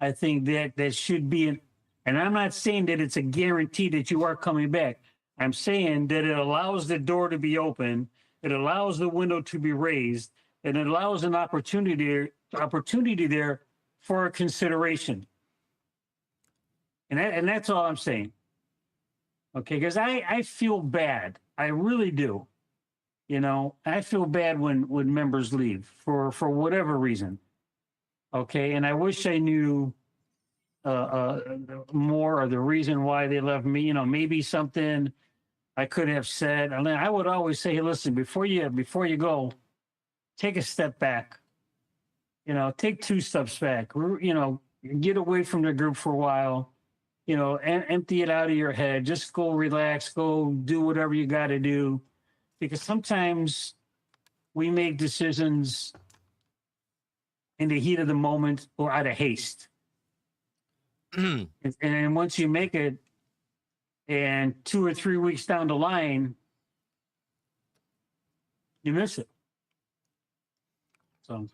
I think that should be and I'm not saying that it's a guarantee that you are coming back. I'm saying that it allows the door to be open, it allows the window to be raised, and it allows an opportunity there for a consideration. And that's all I'm saying. Okay, because I feel bad. I really do. I feel bad when members leave for whatever reason. Okay, and I wish I knew more of the reason why they left me. Maybe something I could have said. And I would always say, hey, listen, before you go, take a step back. Take 2 steps back. Get away from the group for a while. And empty it out of your head. Just go relax. Go do whatever you got to do, because sometimes we make decisions in the heat of the moment or out of haste. And once you make it, and 2 or 3 weeks down the line, you miss it. So,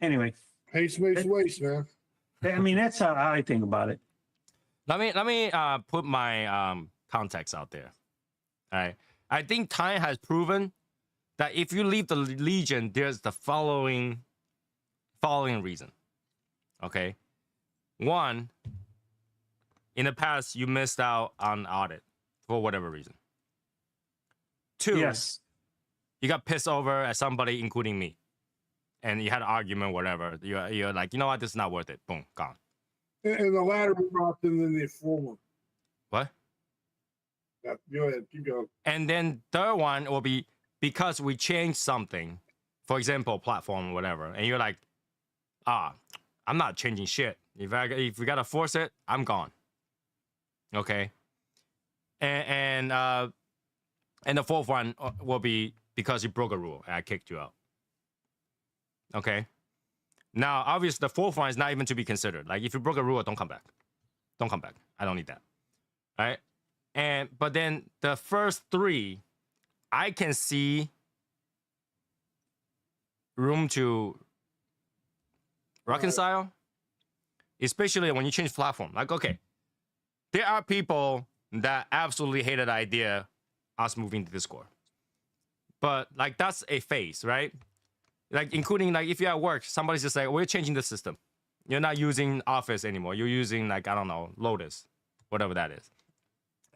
anyway, Haste makes waste, man. I mean, that's how I think about it. Let me put my context out there. All right, I think time has proven that if you leave the Legion, there's the following reason. Okay, 1, in the past you missed out on audit for whatever reason. 2, yes, you got pissed over at somebody, including me, and you had an argument, whatever. You're like, you know what, this is not worth it. Boom, gone. And the latter more often than the former. What? Yeah, go ahead, keep going. And then 3rd one will be because we changed something, for example, platform or whatever, and you're like, I I'm not changing shit. If we gotta force it, I'm gone. Okay. And the fourth one will be because you broke a rule and I kicked you out. Okay. Now, obviously, the fourth one is not even to be considered. Like, if you broke a rule, don't come back. Don't come back. I don't need that. Right? But then the first three, I can see room to reconcile, especially when you change platform. Like, okay, there are people that absolutely hated the idea us moving to Discord. But like, that's a phase, right? Like, including like if you're at work, somebody's just like, we're changing the system. You're not using Office anymore. You're using like, I don't know, Lotus, whatever that is.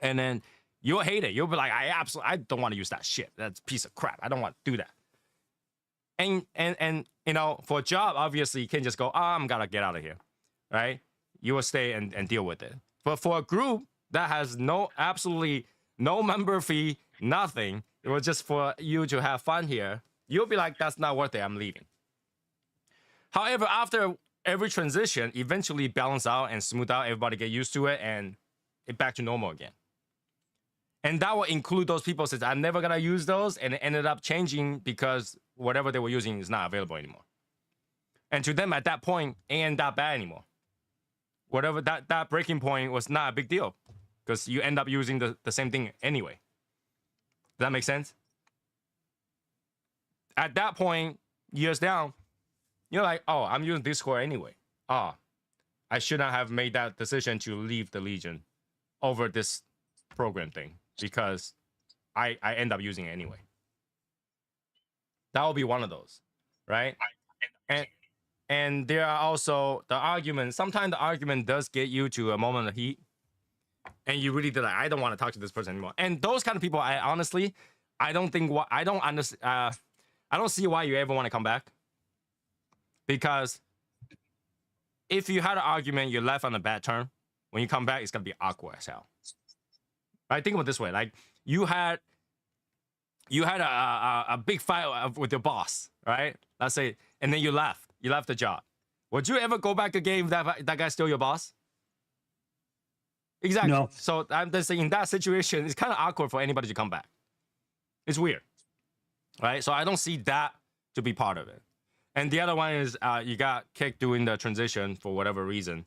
And then you'll hate it. You'll be like, I don't want to use that shit. That's a piece of crap. I don't want to do that. And you know, for a job, obviously you can't just go, I'm gonna get out of here, right? You will stay and deal with it. But for a group that has absolutely no member fee, nothing, it was just for you to have fun here, you'll be like, that's not worth it, I'm leaving. However, after every transition, eventually balance out and smooth out, everybody get used to it, and it back to normal again. And that will include those people says, I'm never gonna use those, and it ended up changing because whatever they were using is not available anymore. And to them at that point, it ain't that bad anymore. Whatever that breaking point was not a big deal because you end up using the same thing anyway. Does that make sense? At that point, years down, you're like, oh, I'm using Discord anyway. Oh, I should not have made that decision to leave the Legion over this program thing because I end up using it anyway. That will be one of those, right? And there are also the arguments. Sometimes the argument does get you to a moment of heat, and you really like, I don't want to talk to this person anymore. And those kind of people, I honestly, I don't see why you ever want to come back. Because if you had an argument, you left on a bad term, when you come back, it's gonna be awkward as hell. Right? Think of it this way: like you had a big fight with your boss, right? Let's say, and then you left the job. Would you ever go back again if that guy's still your boss? Exactly. No. So I'm just saying in that situation, it's kind of awkward for anybody to come back. It's weird, right? So I don't see that to be part of it. And the other one is you got kicked during the transition for whatever reason,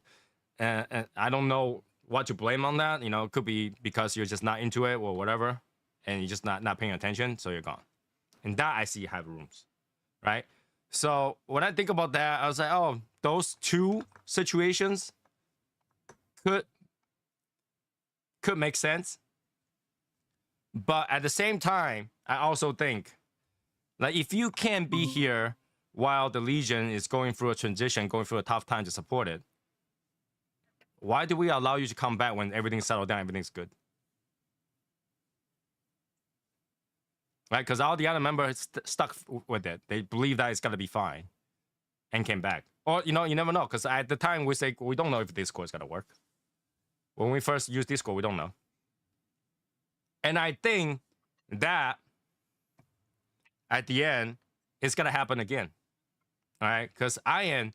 and I don't know what to blame on that. You know, it could be because you're just not into it or whatever, and you're just not paying attention, so you're gone. And that I see have rooms, right? So when I think about that, I was like, oh, those two situations could make sense. But at the same time, I also think, like, if you can't be here while the Legion is going through a transition, going through a tough time to support it, why do we allow you to come back when everything's settled down, everything's good? Right? Because all the other members stuck with it. They believe that it's going to be fine and came back. Or, you know, you never know. Because at the time, we say, we don't know if Discord is going to work. When we first use Discord, we don't know. And I think that at the end, it's going to happen again. All right? Because I am,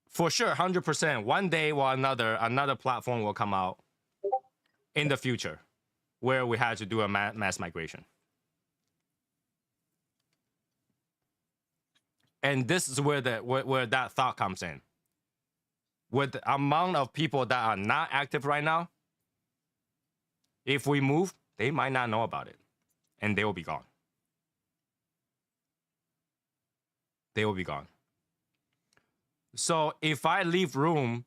for sure, 100%, one day or another platform will come out in the future where we had to do a mass migration. And this is where that thought comes in. With the amount of people that are not active right now, if we move, they might not know about it. And they will be gone. They will be gone. So if I leave room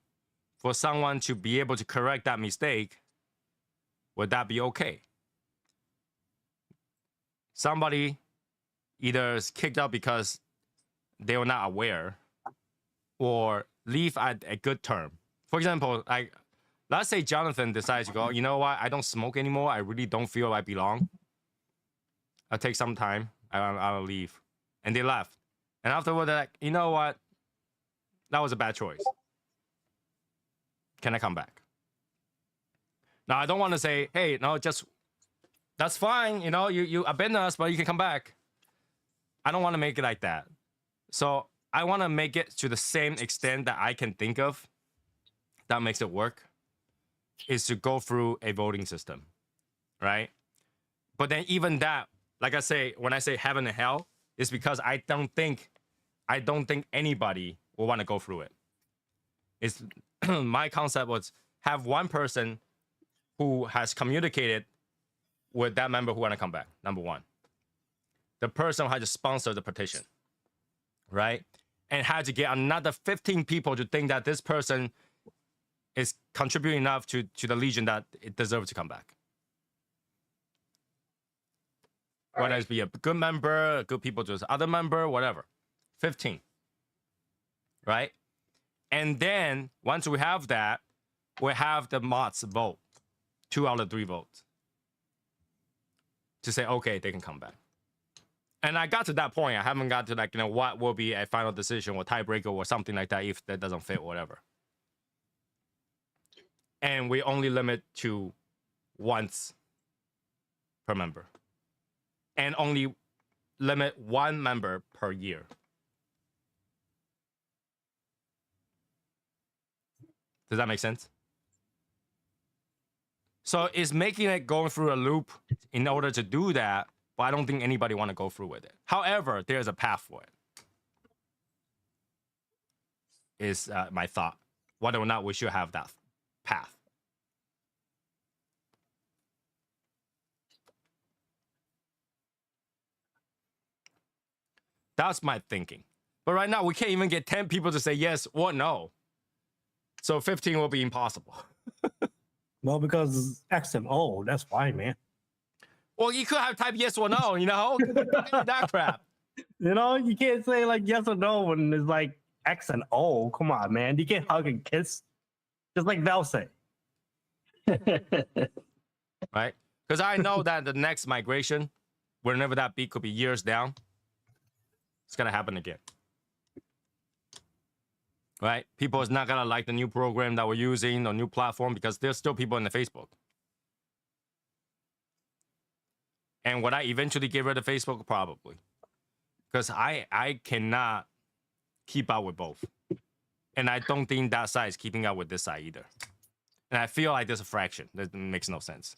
for someone to be able to correct that mistake, would that be okay? Somebody either is kicked out because they were not aware, or leave at a good term. For example, like, let's say Jonathan decides to go, you know what, I don't smoke anymore. I really don't feel I belong. I'll take some time. I'll leave. And they left. And afterward, they're like, you know what? That was a bad choice. Can I come back? Now, I don't want to say, hey, no, just, that's fine. You know, you abandon us, but you can come back. I don't want to make it like that. So I want to make it to the same extent that I can think of that makes it work is to go through a voting system, right? But then even that, like I say, when I say heaven and hell, is because I don't think anybody will want to go through it. It's my concept was have one person who has communicated with that member who want to come back. Number one, the person who had to sponsor the petition, right? And had to get another 15 people to think that this person is contributing enough to the Legion that it deserves to come back. Whether it be a good member, good people to this other member, whatever. 15. Right? And then once we have that, we have the mods vote. 2 out of 3 votes. To say, okay, they can come back. And I got to that point. I haven't got to like, what will be a final decision or tiebreaker or something like that if that doesn't fit, whatever. And we only limit to once per member. And only limit 1 member per year. Does that make sense? So it's making it going through a loop in order to do that, but I don't think anybody want to go through with it. However, there's a path for it. Is my thought. Whether or not we should have that path. That's my thinking. But right now, we can't even get 10 people to say yes or no. So 15 will be impossible. Well, because X and O, that's fine, man. Well, you could have typed yes or no, that crap. You can't say like yes or no when it's like X and O. Come on, man. You can't hug and kiss. Just like Val said. Right? Because I know that the next migration, whenever that be, could be years down. It's going to happen again. Right? People is not going to like the new program that we're using or new platform because there's still people in the Facebook. And would I eventually get rid of Facebook? Probably. Because I cannot keep up with both. And I don't think that side is keeping up with this side either. And I feel like there's a fraction. That makes no sense.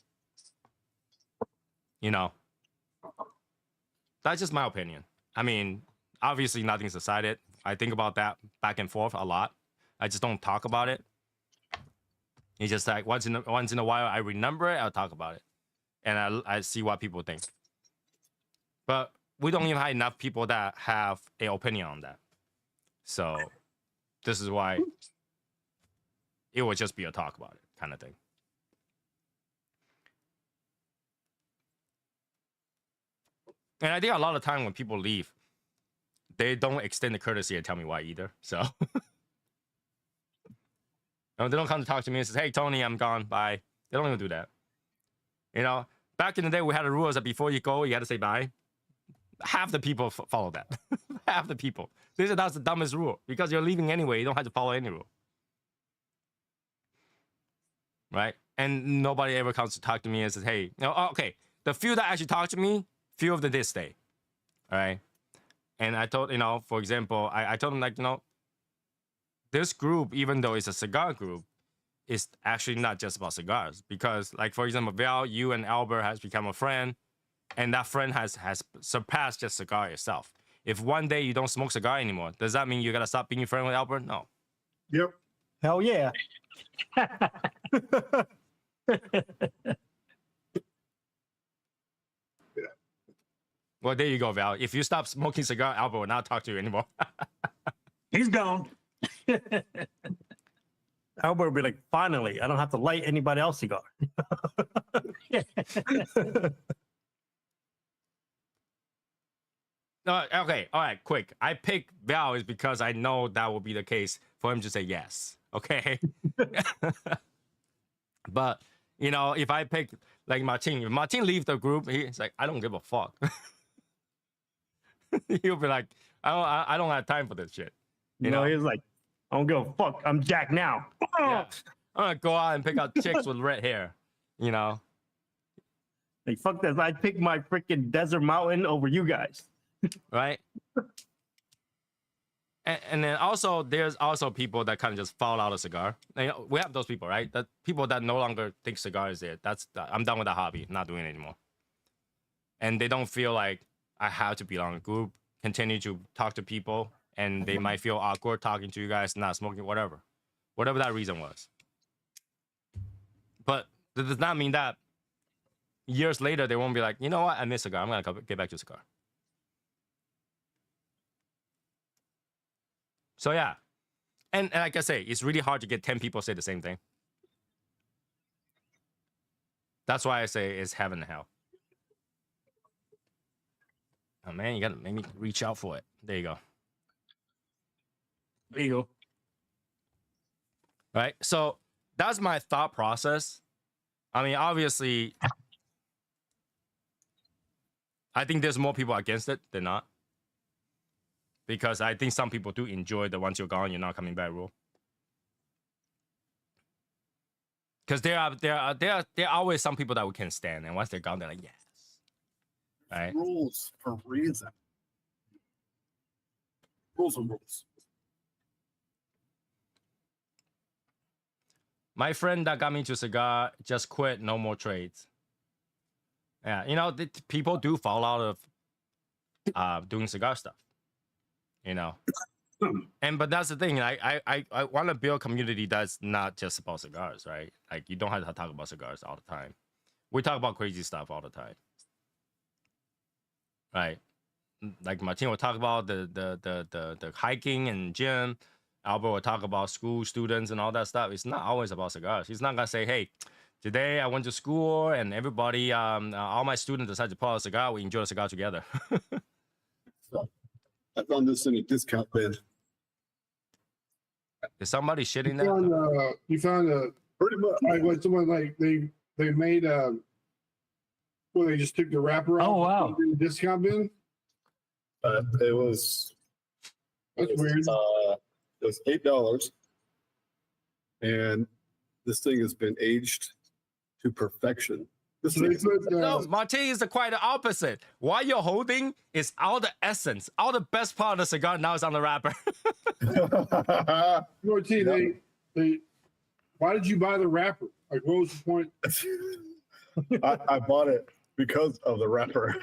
That's just my opinion. I mean, obviously nothing's decided. I think about that back and forth a lot. I just don't talk about it. It's just like once in a while I remember it, I'll talk about it. And I see what people think. But we don't even have enough people that have an opinion on that. So this is why it would just be a talk about it kind of thing. And I think a lot of time when people leave, they don't extend the courtesy and tell me why either. So they don't come to talk to me and say, hey, Tony, I'm gone. Bye. They don't even do that. Back in the day, we had the rules that before you go, you had to say bye. Half the people follow that. Half the people. They said that's the dumbest rule because you're leaving anyway. You don't have to follow any rule. Right? And nobody ever comes to talk to me and says, hey, okay. The few that actually talk to me, few of them did stay. All right? And I told, for example, I told them, like, this group, even though it's a cigar group, is actually not just about cigars. Because, like, for example, Val, you and Albert has become a friend, and that friend has surpassed just cigar itself. If one day you don't smoke cigar anymore, does that mean you got to stop being a friend with Albert? No. Yep. Hell yeah. Well, there you go, Val. If you stop smoking cigar, Albert will not talk to you anymore. He's gone. Albert will be like, finally, I don't have to light anybody else's cigar. No, okay, all right, quick. I picked Val is because I know that will be the case for him to say yes. Okay. But if I pick like Martin, if Martin leaves the group, he's like, I don't give a fuck. He'll be like, I don't have time for this shit. He's like, I don't give a fuck. I'm Jack now. Yeah. I'm gonna go out and pick out chicks with red hair. Like, fuck this. I pick my freaking desert mountain over you guys. Right? and then also there's also people that kind of just fall out of cigar. We have those people, right? That people that no longer think cigar is it. I'm done with the hobby, not doing it anymore. And they don't feel like I have to belong in a group, continue to talk to people, and they might feel awkward talking to you guys, not smoking, whatever that reason was. But that does not mean that years later they won't be like, you know what, I miss cigar. I'm gonna get back to cigar. So yeah, and like I say, it's really hard to get 10 people say the same thing. That's why I say it's heaven and hell. Oh man, you gotta make me reach out for it. There you go. There you go. Right. So that's my thought process. I mean, obviously, I think there's more people against it than not. Because I think some people do enjoy the once you're gone, you're not coming back rule. Because there are always some people that we can stand, and once they're gone, they're like, yes. Right? Rules for a reason. Rules are rules. My friend that got me into cigar just quit, no more trades. Yeah, you know, people do fall out of doing cigar stuff. You know, but that's the thing. I want to build a community that's not just about cigars, right? Like you don't have to talk about cigars all the time. We talk about crazy stuff all the time, right? Like Martin will talk about the hiking and gym. Albert will talk about school students and all that stuff. It's not always about cigars. He's not gonna say, "Hey, today I went to school and everybody, all my students decided to pull out a cigar. We enjoy a cigar together." I found this in a discount bin. Is somebody shitting You there? found a Pretty much. like what someone like they made well they just took the wrapper off. Oh, wow. and put it in the discount bin. It was That's weird. It was $8, and this thing has been aged to perfection. This So they thing is put, No, Martin is quite the opposite. What you're holding is all the essence, all the best part of the cigar now is on the wrapper. Martin, they why did you buy the wrapper? Like what was the point? I bought it because of the wrapper.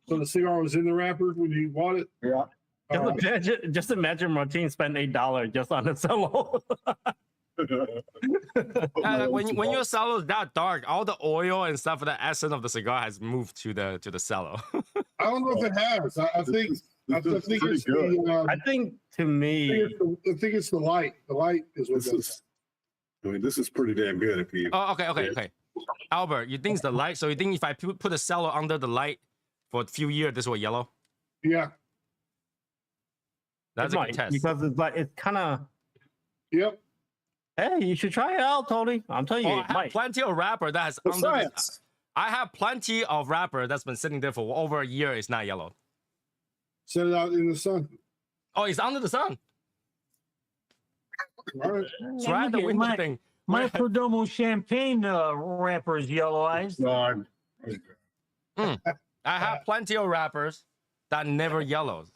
So the cigar was in the wrapper when you bought it? Yeah. Just imagine Martin spent $8 just on the cello. When your cello is that dark, all the oil and stuff, the essence of the cigar has moved to the cello. I don't know if it has. I think This is pretty it's good. the I think to me, I think it's the light. The light is what This does is, I mean, this is pretty damn good. If you, Oh, okay. Albert, you think it's the light? So you think if I put a cello under the light for a few years, this will yellow? that. Yeah. That's it a might, good test. because it's kind of. Yep. Hey, you should try it out, Tony. I'm telling you, Oh, I it have might. plenty of wrapper that has for under the, science. I have plenty of wrapper that's been sitting there for over a year. It's not yellow. Set it out in the sun. Oh, it's under the sun. All right. It's right at the window thing. My Perdomo champagne wrapper is yellow eyes. No, I have plenty of wrappers that never yellows.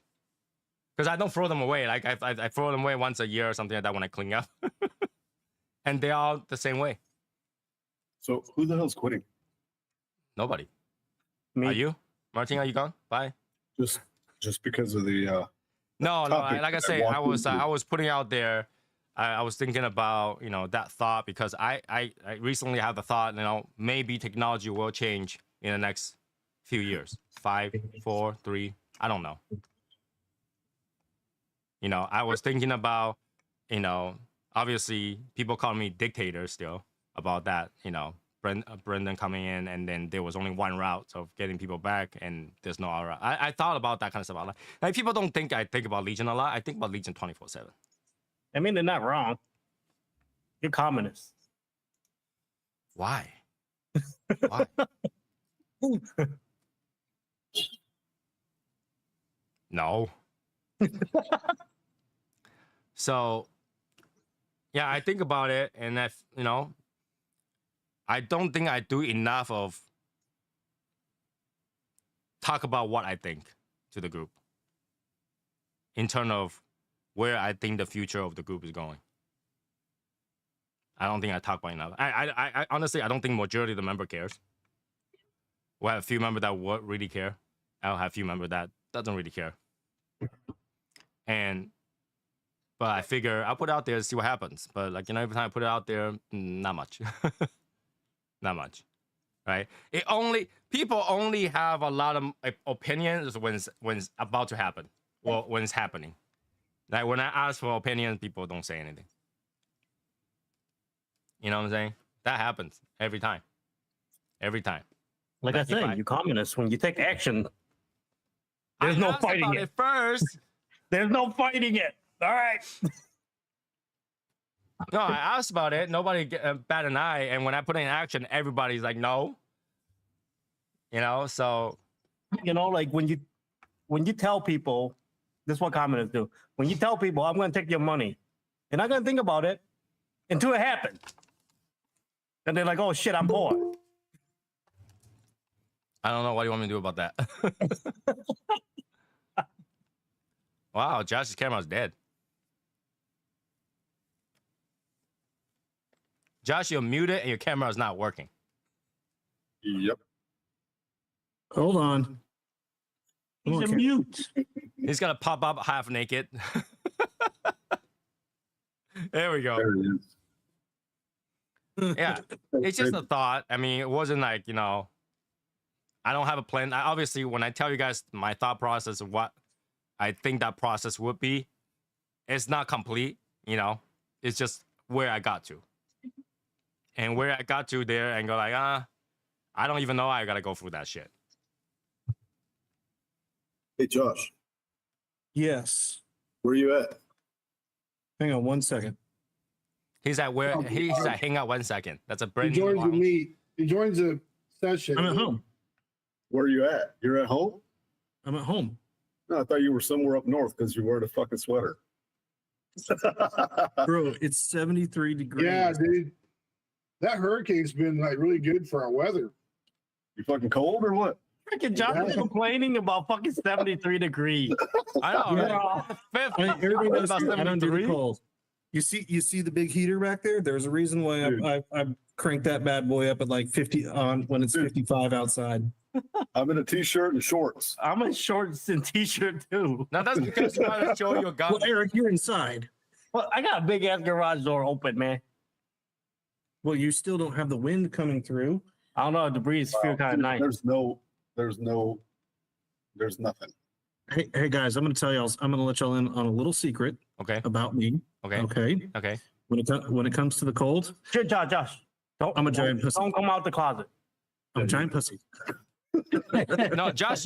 Because I don't throw them away. Like I throw them away once a year or something like that when I clean up. And they are the same way. so who the hell's quitting? Nobody. Me. Are you? Martin, are you gone? Bye. Just because of the No, topic like I that say, I walked into. was putting out there. I was thinking about, that thought because I recently had the thought, maybe technology will change in the next few years. 5, 4, 3, I don't know. I was thinking about, obviously people call me dictator still about that, Brendan coming in and then there was only one route of getting people back and there's no other route. I thought about that kind of stuff a lot. Like people don't think I think about Legion a lot. I think about Legion 24/7. I mean, they're not wrong. You're communists. Why? Why? No. So, yeah, I think about it, and I don't think I do enough of talk about what I think to the group. in terms of where I think the future of the group is going. I don't think I talk about enough. I honestly, I don't think majority of the member cares. We have a few members that would really care. I'll have a few members that doesn't really care. But I figure I'll put it out there and see what happens. But like, every time I put it out there, not much. Not much. Right? People only have a lot of opinions when it's about to happen. Well, when it's happening. Like when I ask for opinions, people don't say anything. You know what I'm saying? That happens every time. Every time. Like I said, you communists, when you take action, there's no fighting it. First. There's no fighting it. All right. No, I asked about it. Nobody bat an eye. And when I put it in action, everybody's like, no. So. Like when you tell people, this is what communists do. When you tell people, I'm going to take your money, they're not going to think about it until it happens. And they're like, oh, shit, I'm poor. I don't know. What do you want me to do about that? Wow, Josh's camera's dead. Josh, you're muted and your camera is not working. Yep. Hold on. He's a mute. He's gonna pop up half naked. There we go. There it is. Yeah, it's just a thought. I mean, it wasn't like, I don't have a plan. Obviously, when I tell you guys my thought process of what I think that process would be, it's not complete, it's just where I got to. And where I got to there and go like, I don't even know I gotta go through that shit. Hey, Josh, Yes. where you at? Hang on 1 second. He's at hang out 1 second. That's a He brand new joins the launch. meet. He joins the session. I'm at home. Where you at? You're at home? I'm at home. No, I thought you were somewhere up north because you wear a fucking sweater. Bro, it's 73 degrees. Yeah, dude. That hurricane's been like really good for our weather. You fucking cold or what? Freaking John is complaining about fucking 73 degrees. I know, Yeah. right? Everybody knows About I don't do the 73. cold. You see the big heater back there? There's a reason why Dude. I cranked that bad boy up at like 50 on when it's 55 outside. I'm in a t-shirt and shorts. I'm in shorts and t-shirt too. Now that's because you want to show your gun. Well, Eric, you're inside. Well, I got a big ass garage door open, man. Well, you still don't have the wind coming through. I don't know. The breeze feel kind of nice. There's nothing. Hey guys, I'm gonna let y'all in on a little secret Okay. about me. Okay. Okay. Okay. When it comes to the cold, Josh, I'm a giant pussy. Don't come out the closet. I'm a giant pussy. No, Josh,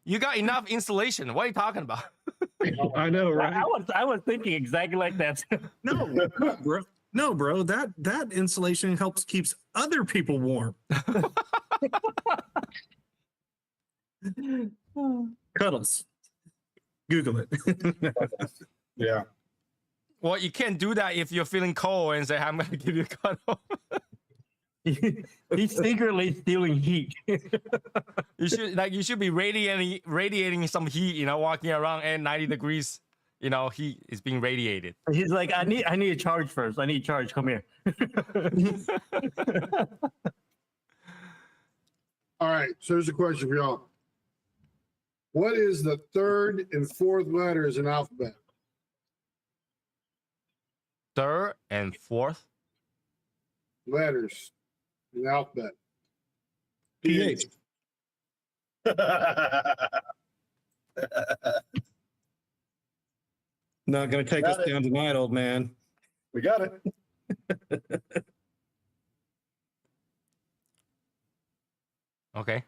you got enough insulation. What are you talking about? I know, right? I was thinking exactly like that. No, bro. That insulation keeps other people warm. Cuddles. Google it. Yeah. Well, you can't do that if you're feeling cold and say, I'm going to give you a cuddle. He's secretly stealing heat. You should be radiating some heat, walking around at 90 degrees, heat is being radiated. He's like, I need a charge first. I need a charge. Come here. All right. So here's a question for y'all. What is the third and fourth letters in alphabet? Third and fourth. Letters in alphabet. PH. Not gonna take us down tonight, old man. We got it. Okay.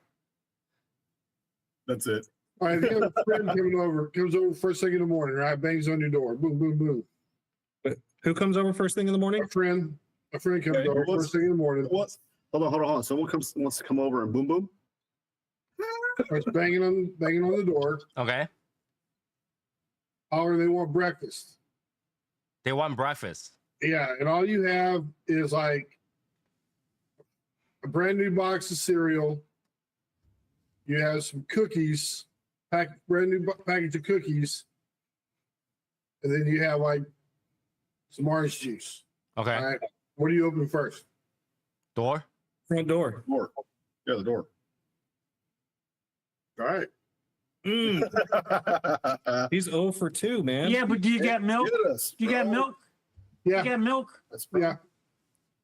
That's it. All right. If you have a friend comes over first thing in the morning, right? Bangs on your door. Boom, boom, boom. Who comes over first thing in the morning? A friend comes Okay, over first thing in the morning. What? Hold on. Someone wants to come over and boom boom. Starts banging on the door. Okay. Or they want breakfast. They want breakfast. Yeah, and all you have is like a brand new box of cereal. You have some cookies, brand new package of cookies, and then you have like some orange juice. Okay. All right. What do you open first? Door. Front door. Door. Yeah, the door. All right. Mm, he's 0 for 2, man. Yeah, but do you got milk? Get us, You got bro. milk? Yeah. You got milk? That's Yeah.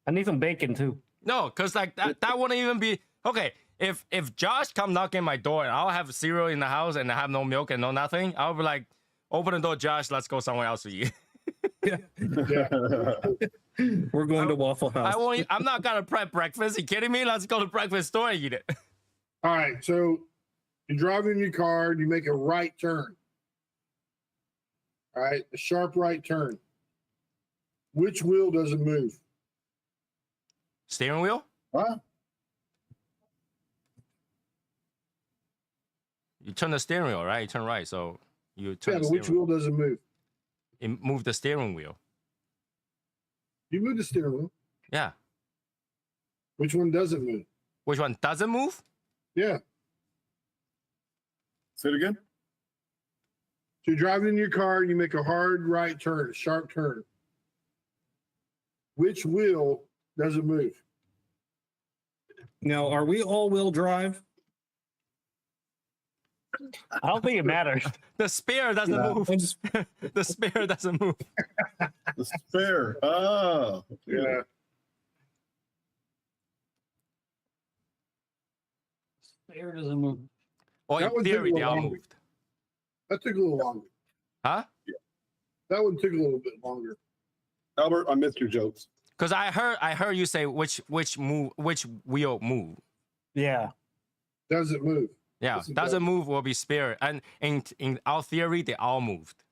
I need some bacon too. No, because like that wouldn't even be okay. If Josh come knocking my door and I'll have cereal in the house and I have no milk and no nothing, I'll be like, open the door, Josh. Let's go somewhere else to eat. Yeah. We're going to Waffle House. I won't. I'm not gonna prep breakfast. You kidding me? Let's go to breakfast store and eat it. All right. So you drive in your car and you make a right turn. All right. A sharp right turn. Which wheel doesn't move? Steering wheel. Huh? You turn the steering wheel, right? You turn right, so you turn. Yeah, the but which steering wheel doesn't move? It move the steering wheel. You move the steering wheel. Yeah. Which one doesn't move? Which one doesn't move? Yeah. Say it again. So you're driving in your car and you make a hard right turn, a sharp turn. Which wheel doesn't move? Now, are we all-wheel drive? I don't think it matters. The spare doesn't Yeah. move. I just- The spare doesn't move. The spare. Oh. Yeah. Air doesn't move. Or That in one took a theory, they little all longer. moved. That took a little longer. Huh? That one took a little bit longer. Albert, I missed your jokes. Because I heard you say which wheel move. Yeah. Doesn't move. Yeah, Yes, it doesn't move will be spare. And in our theory, they all moved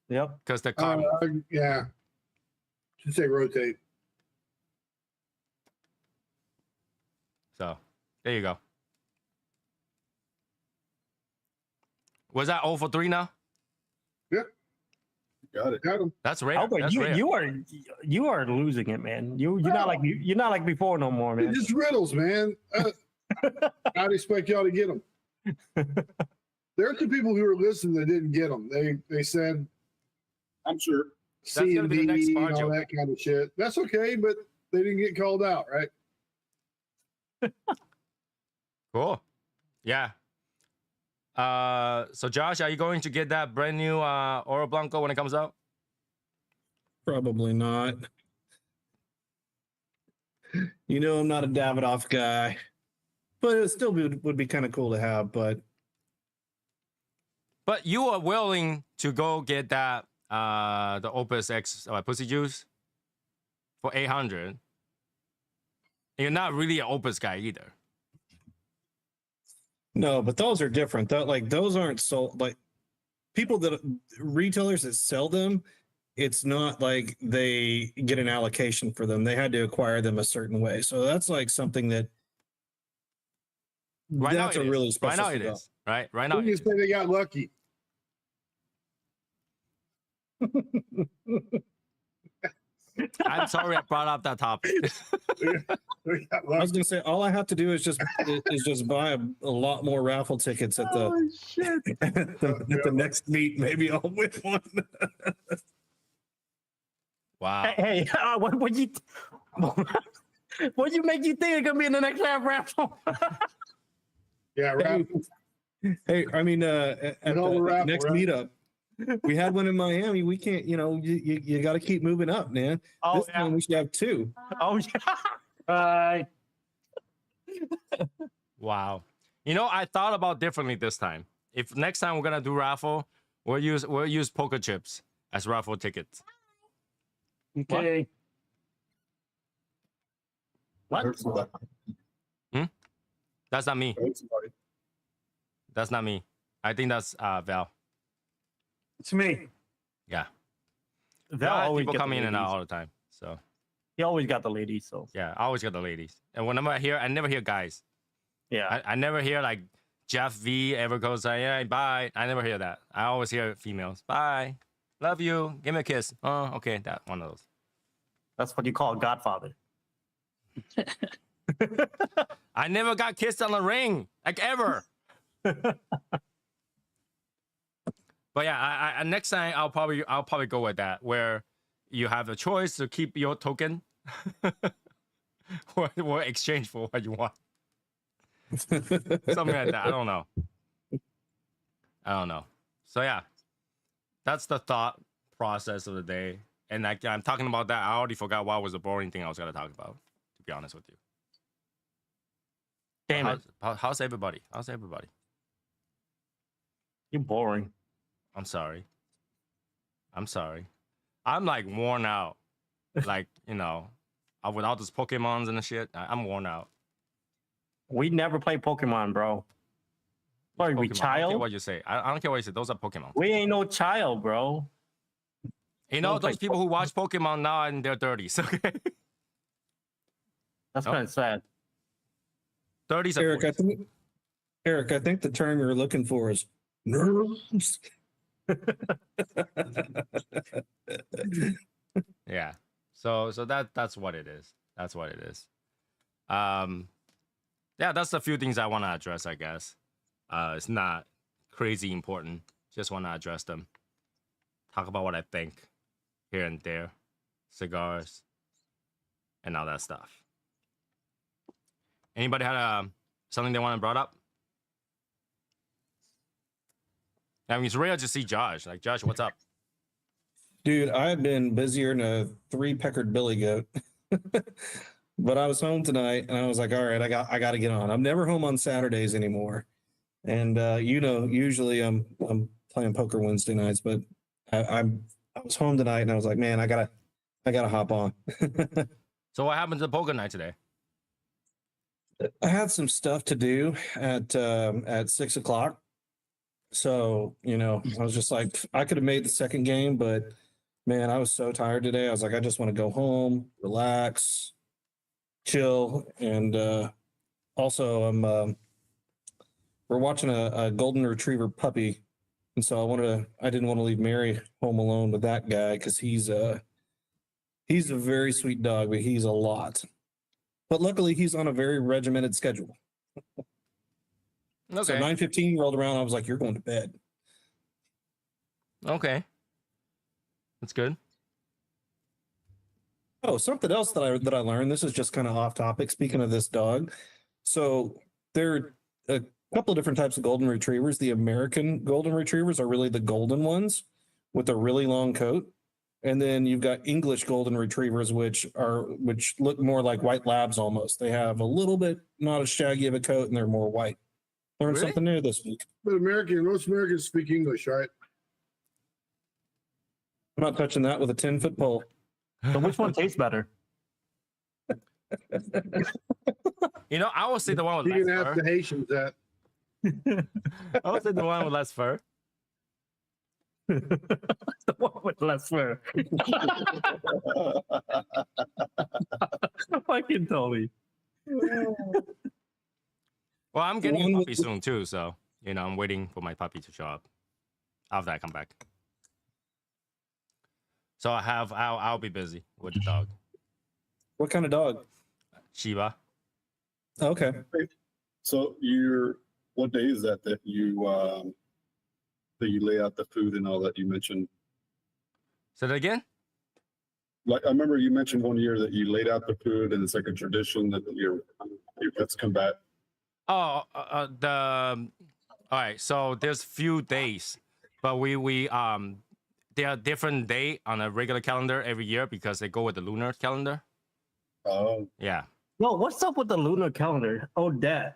Yep. because the car. moved. Yeah. Should say rotate. So there you go. Was that 0 for 3 now? Got it. Got him. That's rare. Albert, That's rare. you are losing it, man. You're not like before no more, man. It's just riddles, man. I'd expect y'all to get them. There are two people who are listening that didn't get them. They said I'm sure. C gonna and be the next D bar and all joke. that kind of shit. That's okay, but they didn't get called out, right? Cool. Yeah. So Josh, are you going to get that brand new Oro Blanco when it comes out? Probably not. You know, I'm not a Davidoff guy, but it still would be kind of cool to have. But You are willing to go get that the Opus X Pussy Juice for 800. You're not really an Opus guy either. no, but those are different. Those aren't sold. Like people that retailers that sell them, it's not like they get an allocation for them. They had to acquire them a certain way. So that's like something that Right that's now a it really is. special. Right now it cigar. is. Right now. Who It can is. say they got lucky? I'm sorry I brought up that topic. They got I was lucky. gonna say all I have to do is just buy a lot more raffle tickets at the at the next meet. Maybe I'll win one. Wow. Hey, what you make you think it's gonna be in the next half raffle? Yeah, right. Hey, I mean, at all the the raffle, next right? meetup, we had one in Miami. We can't, you got to keep moving up, man. Oh This time we should have 2. Oh yeah. Wow. You know, I thought about differently this time. If next time we're gonna do raffle, we'll use poker chips as raffle tickets. Okay. I What? heard somebody. That's not me. I heard somebody. That's not me. I think that's Val. It's me. Yeah. Val I have always people get come the in and out ladies. all the time. So He always got the ladies, so yeah, I always got the ladies. And whenever I hear, I never hear guys. yeah. I never hear like Jeff V ever goes like, yeah, bye. I never hear that. I always hear females. Bye. Love you. Give me a kiss. Oh, okay. That one of those. That's what you call a godfather. I never got kissed on the ring. Like ever. But yeah, I next time I'll probably go with that, where you have a choice to keep your token or exchange for what you want. Something like that. I don't know. So yeah, that's the thought process of the day. And I'm talking about that. I already forgot what was the boring thing I was gonna talk about. To be honest with you. Damn it. How's everybody? How's everybody? You're boring. I'm sorry. I'm like worn out. Like, with all those Pokemons and the shit, I'm worn out. We never play Pokemon, bro. What are we, Pokemon. I don't care child? what you say. I don't care what you say. Those are Pokemon. We ain't no child, bro. Those like people who watch Pokemon now in their 30s, okay? That's Oh. kind of sad. 30s and Eric, 40s. I think the term you're looking for is nerves. Yeah. So that's what it is. That's what it is. Yeah, that's a few things I want to address, I guess. It's not crazy important. Just want to address them. Talk about what I think here and there. Cigars and all that stuff. Anybody had something they want to brought up? I mean, it's rare to see Josh. Like, Josh, what's up? Dude, I've been busier than a 3-peckered billy goat. But I was home tonight and I was like, all right, I got to get on. I'm never home on Saturdays anymore. And usually I'm playing poker Wednesday nights, but I was home tonight and I was like, man, I gotta hop on. So what happened to the poker night today? I had some stuff to do at 6:00. So, I was just like, I could have made the second game, but man, I was so tired today. I was like, I just want to go home, relax, chill. And also we're watching a golden retriever puppy. And so I didn't want to leave Mary home alone with that guy because he's a very sweet dog, but he's a lot. But luckily he's on a very regimented schedule. Okay. So 9:15 rolled around. I was like, you're going to bed. Okay. That's good. Oh, something else that I learned. This is just kind of off topic. Speaking of this dog, so there are a couple of different types of golden retrievers. The American golden retrievers are really the golden ones with a really long coat, and then you've got English golden retrievers, which look more like white labs almost. They have a little bit not as shaggy of a coat, and they're more white. Learned Really? something new this week. But most Americans speak English, right? I'm not touching that with a 10-foot pole. So which one tastes better? I would say the one with You can less ask fur. the Haitians that. I would say the one with less fur. The one with less fur. Fucking Tony. Well, I'm getting One a with puppy soon too, so I'm waiting for my puppy to show up after I come back. So I'll be busy with the dog, What kind of dog? Shiba. Okay. So what day is that you lay out the food and all that you mentioned? Say that again. Like I remember you mentioned one year that you laid out the food and it's like a tradition that your pets come back. Oh, all right. So there's few days, but we there are different day on a regular calendar every year because they go with the lunar calendar. Oh, Yeah. Yo, what's up with the lunar calendar? Oh, Dad.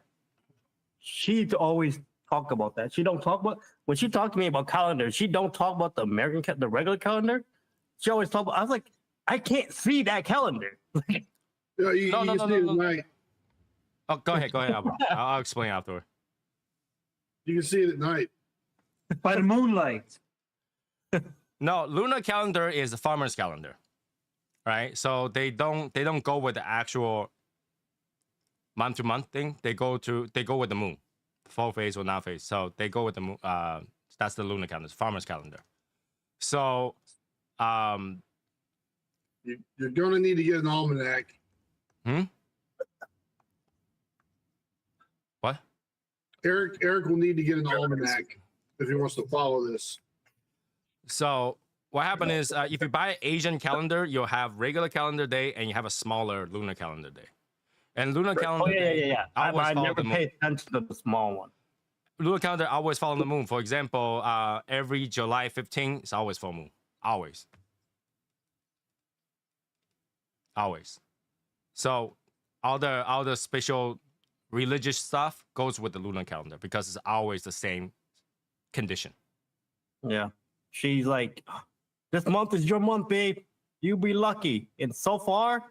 She always talk about that. She don't talk about when she talked to me about calendar. She don't talk about the the regular calendar. She always talk about. I was like, I can't see that calendar. Yeah, you No, can see it at night. Oh, go ahead, Albert. I'll explain afterward. You can see it at night. By the moonlight. No, lunar calendar is a farmer's calendar, right? So they don't go with the actual month to month thing. They go with the moon, full phase or not phase. So they go with the moon. That's the lunar calendar, farmer's calendar. So, You're going to need to get an almanac. What? Eric will need to get an almanac if he wants to follow this. So what happened is if you buy Asian calendar, you'll have regular calendar day and you have a smaller lunar calendar day. And lunar Oh calendar yeah, day yeah. I always follow never the pay moon. attention to the small one. Lunar calendar always follow the moon. For example, every July 15th is always full moon. Always. Always. So all the special religious stuff goes with the lunar calendar because it's always the same condition. Yeah. She's like, this month is your month, babe. You be lucky. And so far,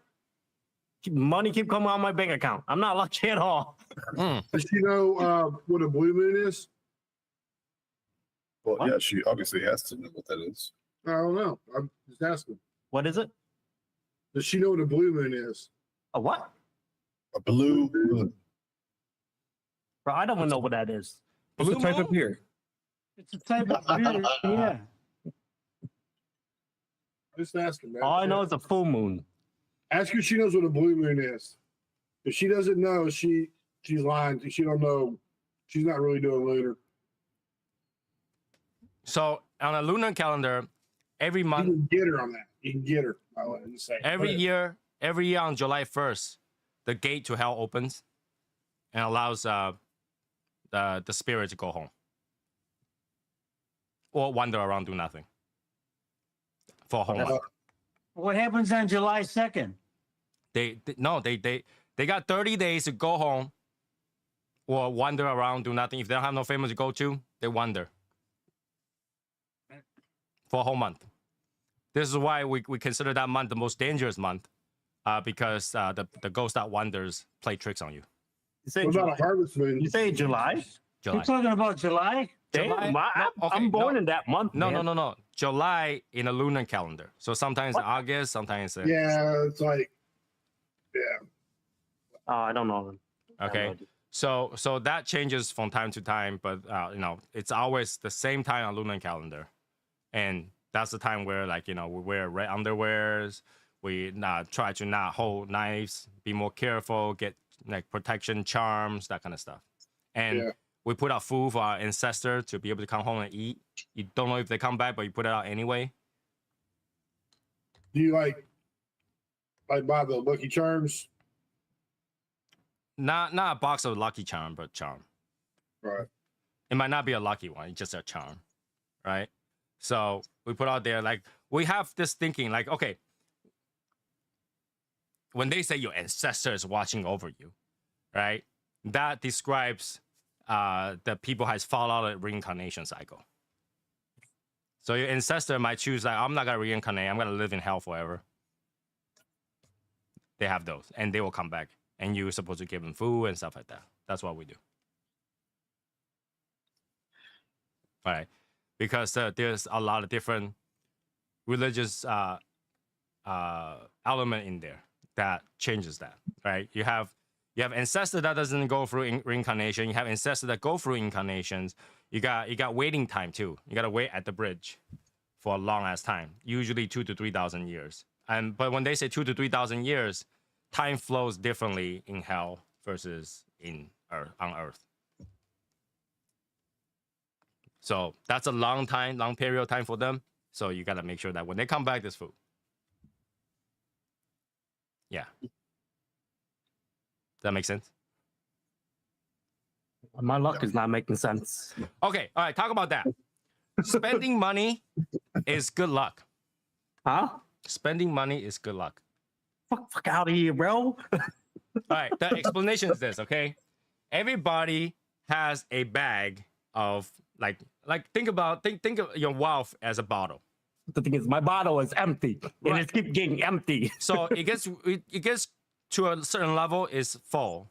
money keep coming out of my bank account. I'm not lucky at all. Mm. Does she know what a blue moon is? Well, What? yeah, she obviously has to know what that is. I don't know. I'm just asking. What is it? Does she know what a blue moon is? A what? A blue moon. Bro, I don't even know what that is. It's a Blue type of moon? beer. It's a type of beer. Yeah. Just asking, man. All I know is a full moon. Ask her if she knows what a blue moon is. If she doesn't know, she's lying. She don't know. She's not really doing lunar. So on a lunar calendar, every You month, can get her on that. You can get her. By the way, just say. every year on July 1st, the gate to hell opens and allows the spirit to go home or wander around, do nothing for a whole month. What happens on July 2nd? They got 30 days to go home or wander around, do nothing. If they don't have no family to go to, they wander for a whole month. This is why we consider that month the most dangerous month, because the ghost that wanders play tricks on you. You say What about a July? harvest moon? You say July? July. You're talking about July? Damn, July? I'm born in that month. No, man. no. July in a lunar calendar. So sometimes What? August, sometimes Yeah, it's like, yeah. Oh, I don't know. okay. So that changes from time to time, but it's always the same time on lunar calendar, and that's the time where we wear red underwears. We try to not hold knives, be more careful, get like protection charms, that kind of stuff, and. Yeah. We put out food for our ancestors to be able to come home and eat. You don't know if they come back, but you put it out anyway. Do you like buy the Lucky Charms? Not a box of Lucky Charm, but charm. Right. It might not be a lucky one, it's just a charm, right? So we put out there, like, we have this thinking, like, okay, when they say your ancestor is watching over you, right? That describes that people has followed a reincarnation cycle. So your ancestor might choose, like, I'm not gonna reincarnate, I'm gonna live in hell forever. They have those, and they will come back, and you're supposed to give them food and stuff like that. That's what we do. All right, because there's a lot of different religious element in there that changes that, right? You have ancestor that doesn't go through reincarnation. You have ancestor that go through incarnations. You got waiting time too. You gotta wait at the bridge for a long ass time, usually 2,000 to 3,000 years. But when they say 2,000 to 3,000 years, time flows differently in hell versus on Earth. So that's a long period of time for them. So you gotta make sure that when they come back, there's food. Yeah. That makes sense? My luck is not making sense. Okay, all right, talk about that. Spending money is good luck. Huh? Spending money is good luck. Fuck out of here, bro. All right, the explanation is this, okay? Everybody has a bag of like think of your wealth as a bottle. The thing is, my bottle is empty, and Right. it keeps getting empty. So it gets to a certain level, is full.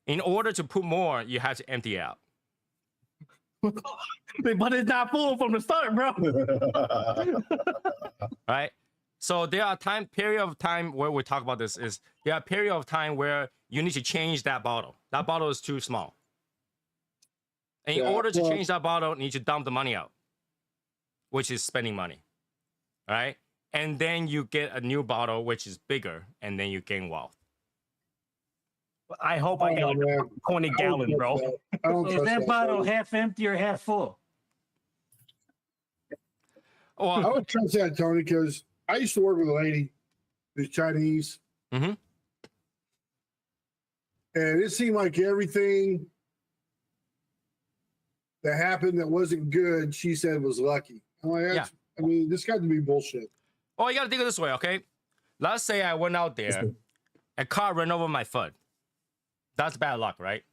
In order to put more, you have to empty it out. But it's not full from the start, bro. Right? So there are period of time where we talk about this is there are period of time where you need to change that bottle. That bottle is too small. And in Yeah, order to well- change that bottle, you need to dump the money out, which is spending money. Right? And then you get a new bottle, which is bigger, and then you gain wealth. I hope I get like man. 20 gallon, bro. I don't Is trust that that bottle bottle. half empty or half full? I Well, would trust that, Tony, because I used to work with a lady who's Chinese. Mhm. And it seemed like everything that happened that wasn't good, she said was lucky. I'm like, that's, I mean, this got to be bullshit. oh, you gotta think of it this way, okay? Let's say I went out there, a car ran over my foot. That's bad luck, right?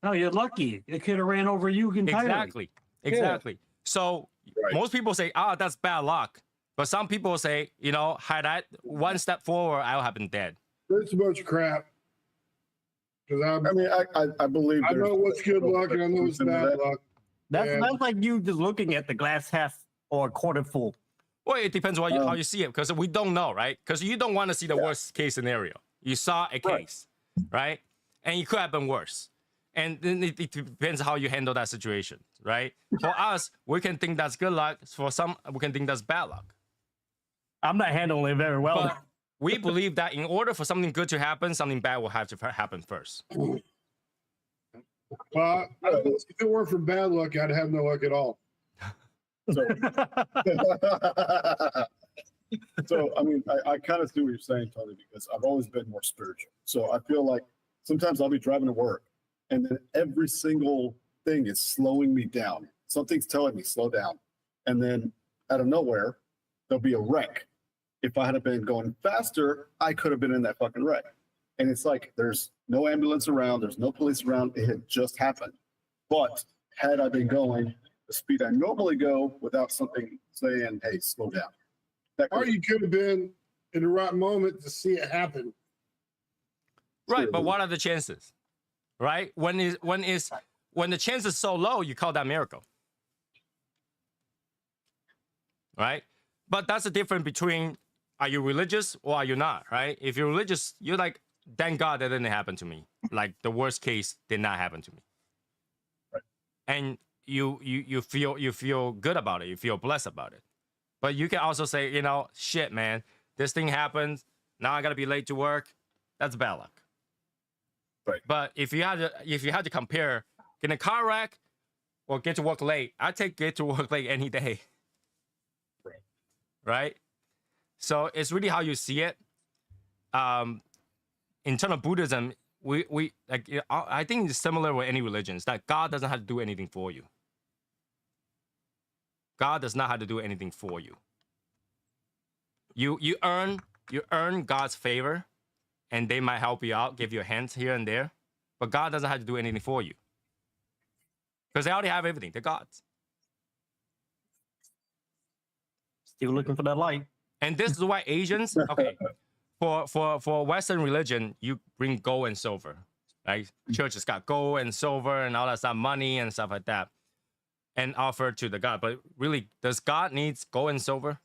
No, you're lucky. It could have ran over you entirely. Exactly. So Right. most people say, that's bad luck. But some people say, you know, had I one step forward, I would have been dead. That's a bunch of crap. Because I mean, I believe. I know there's- what's good luck and I know what's into bad that. luck. That's Yeah. that's like you just looking at the glass half or quarter full. Well, it depends on how you see it, because we don't know, right? Because you don't want to see the worst case scenario. You saw a case, right? And it could have been worse. And then it depends how you handle that situation, right? For us, we can think that's good luck. For some, we can think that's bad luck. I'm not handling it very well. But we believe that in order for something good to happen, something bad will have to happen first. Well, if it weren't for bad luck, I'd have no luck at all. So, I mean, I kind of see what you're saying, Tony, because I've always been more spiritual. So I feel like sometimes I'll be driving to work and then every single thing is slowing me down. Something's telling me slow down. And then out of nowhere, there'll be a wreck. If I had been going faster, I could have been in that fucking wreck. And it's like, there's no ambulance around. There's no police around. It had just happened. But had I been going the speed I normally go without something saying, hey, slow down. That Or could- you could have been in the right moment to see it happen. Right, but what are the chances? Right? When the chance is so low, you call that miracle. Right? But that's the difference between, are you religious or are you not, right? If you're religious, you're like, thank God that didn't happen to me. Like the worst case did not happen to me. Right. And you feel good about it. You feel blessed about it. But you can also say, you know, shit, man, this thing happens. Now I gotta be late to work. That's bad luck. Right. But if you had to compare, get in a car wreck or get to work late, I take get to work late any day. Right. Right? So it's really how you see it. In terms of Buddhism, we like, I think it's similar with any religions, that God doesn't have to do anything for you. God does not have to do anything for you. You earn God's favor, and they might help you out, give you a hint here and there, but God doesn't have to do anything for you because they already have everything. They're gods. Still looking for that light. And this is why Asians, okay, for Western religion, you bring gold and silver, right? Churches got gold and silver and all that stuff, money and stuff like that, and offer to the God. But really, does God needs gold and silver?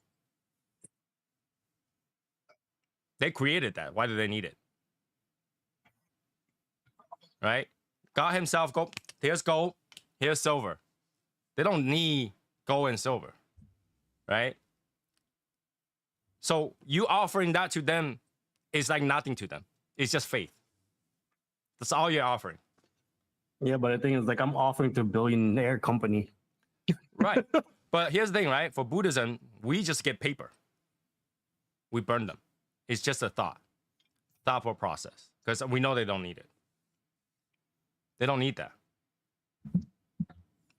They created that. Why do they need it? Right? God himself, here's gold, here's silver. They don't need gold and silver, right? So you offering that to them is like nothing to them. It's just faith. That's all you're offering. Yeah, but the thing is, like, I'm offering to a billionaire company. Right. But here's the thing, right? For Buddhism, we just get paper. We burn them. It's just a thoughtful process, because we know they don't need it. They don't need that.